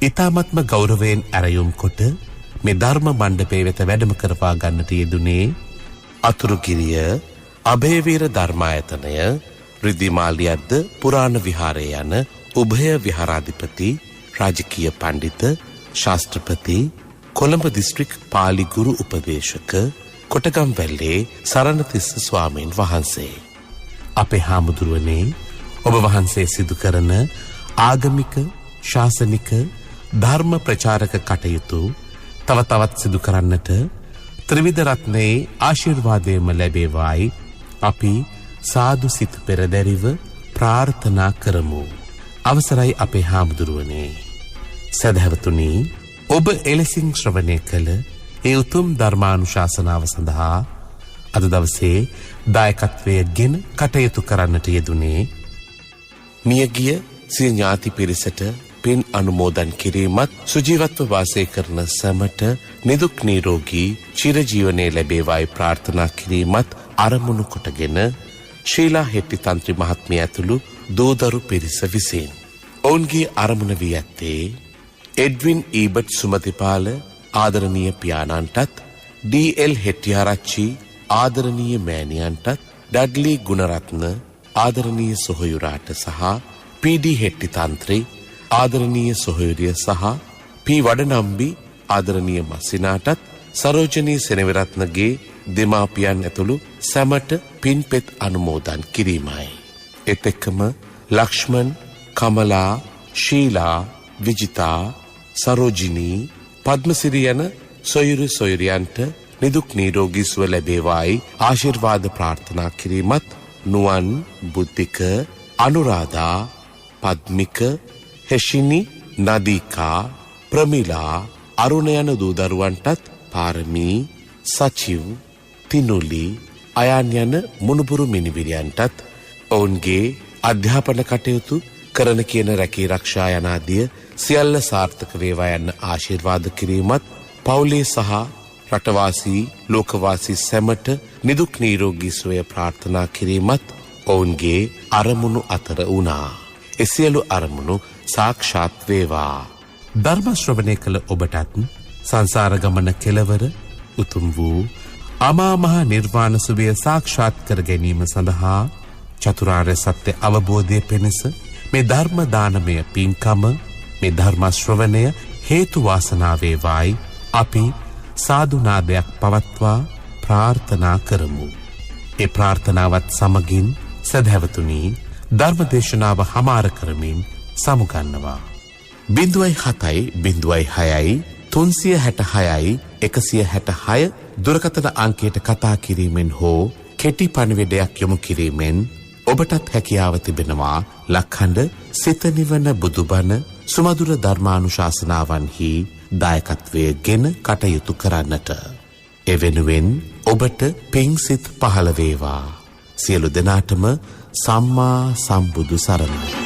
A: ඊ타මත්ම ගෞරවයෙන් ඇරයුම් කොට මේ ධර්ම මණ්ඩපයේ වෙත වැඩම කරවා ගන්නට යෙදුනේ අතුරුගිරිය අභයවීර ධර්මායතනය රිදිමාලියද්ද පුරාණ විහාරය යන උභය විහාරාධිපති රාජකීය පඬිත ශාස්ත්‍රපති කොළඹ දිස්ත්‍රික් පාලි ගුරු උපදේශක කොටගම්වැල්ලේ සරණතිස්ස ස්වාමීන් වහන්සේ. අපේ හාමුදුරුවනේ ඔබ වහන්සේ සිදු කරන ආගමික ශාසනික ධර්ම ප්‍රචාරක කටයුතු තව තවත් සිදු කරන්නට ත්‍රිවිධ රත්නයේ ආශිර්වාදයම ලැබේවායි අපි සාදු සිත පෙරදැරිව ප්‍රාර්ථනා කරමු. අවසරයි අපේ හාමුදුරුවනේ. සදහැවතුනි, ඔබ එලෙසින් ශ්‍රවණය කළ ඒ උතුම් ධර්මානුශාසනාව සඳහා අද දවසේ දායකත්වය ගෙන කටයුතු කරන්නට යෙදුනේ මියගිය සිය ඥාති පිරිසට පින් අනුමෝදන් කිරීමත් සුජීවත්ව වාසය කරන සැමට නිදුක් නිරෝගී චිරජීවනයේ ලැබේවායි ප්‍රාර්ථනා කිරීමත් අරමුණු කොටගෙන ශීලා හෙට්ටි තන්ත්‍රි මහත්මිය ඇතුළු දූදරු පිරිස විසින් ඔවුන්ගේ අරමුණ වී ඇත්තේ එඩ්වින් ඊබට් සුමතිපාල ආදරණීය පියාණන්ටත් ඩී.එල්. හෙට්ටිආරච්චි ආදරණීය මෑණියන්ටත් ඩඩ්ලි ගුණරත්න ආදරණීය සොහොයුරාට සහ පී.ඩී. හෙට්ටි තන්ත්‍රි ආදරණීය සොහොයුරිය සහ පී. වඩනම්බි ආදරණීය මස්සිනාටත් සරෝජනී සෙනවිරත්නගේ දෙමාපියන් ඇතුළු සැමට පින්පෙත් අනුමෝදන් කිරීමයි. එත් එක්කම ලක්ෂ්මන්, කමලා, ශීලා, විජිතා, සරෝජිනී, පද්මසිරි යන සොයුරු සොයුරියන්ට නිදුක් නිරෝගී සුව ලැබේවායි ආශිර්වාද ප්‍රාර්ථනා කිරීමත් නුවන්, බුද්ධික, අනුරාධා, පද්මික, හෙෂිනි, නදීකා, ප්‍රමිලා, අරුණ යන දූදරුවන්ටත් පාරමී, සචිව්, තිනුලි, අයන් යන මුණුබුරු මිනිබිරියන්ටත් ඔවුන්ගේ අධ්‍යාපන කටයුතු කරන කියන රැකී රක්ෂා යනාදිය සියල්ල සාර්ථක වේවා යන්න ආශිර්වාද කිරීමත් පවුලේ සහ රටවාසී ලෝකවාසී සැමට නිදුක් නිරෝගී සුවය ප්‍රාර්ථනා කිරීමත් ඔවුන්ගේ අරමුණු අතර වුණා. එසියලු අරමුණු සාක්ෂාත් වේවා. ධර්ම ශ්‍රවණය කළ ඔබටත් සංසාර ගමන කෙලවර උතුම් වූ අමා මහ නිර්වාණ සුවය සාක්ෂාත් කර ගැනීම සඳහා චතුරාර්ය සත්‍ය අවබෝධය පිණිස මේ ධර්ම දානමය පින්කම මේ ධර්ම ශ්‍රවණය හේතු වාසනා වේවායි අපි සාදුනාදයක් පවත්වා ප්‍රාර්ථනා කරමු. ඒ ප්‍රාර්ථනාවත් සමගින් සදහැවතුනි ධර්ම දේශනාව හමාර කරමින් සමුගන්නවා. 0706 366 166 දුරකථන අංකයට කතා කිරීමෙන් හෝ කෙටි පණිවිඩයක් යොමු කිරීමෙන් ඔබටත් හැකියාව තිබෙනවා ලක්ඛණ්ඩ සිත නිවන බුදුබණ සුමధుර ධර්මානුශාසනාවන්හි දායකත්වයේ ගෙන කටයුතු කරන්නට. එවෙනුවෙන් ඔබට පිංසිත පහළ වේවා. සියලු දෙනාටම සම්මා සම්බුදු සරණයි.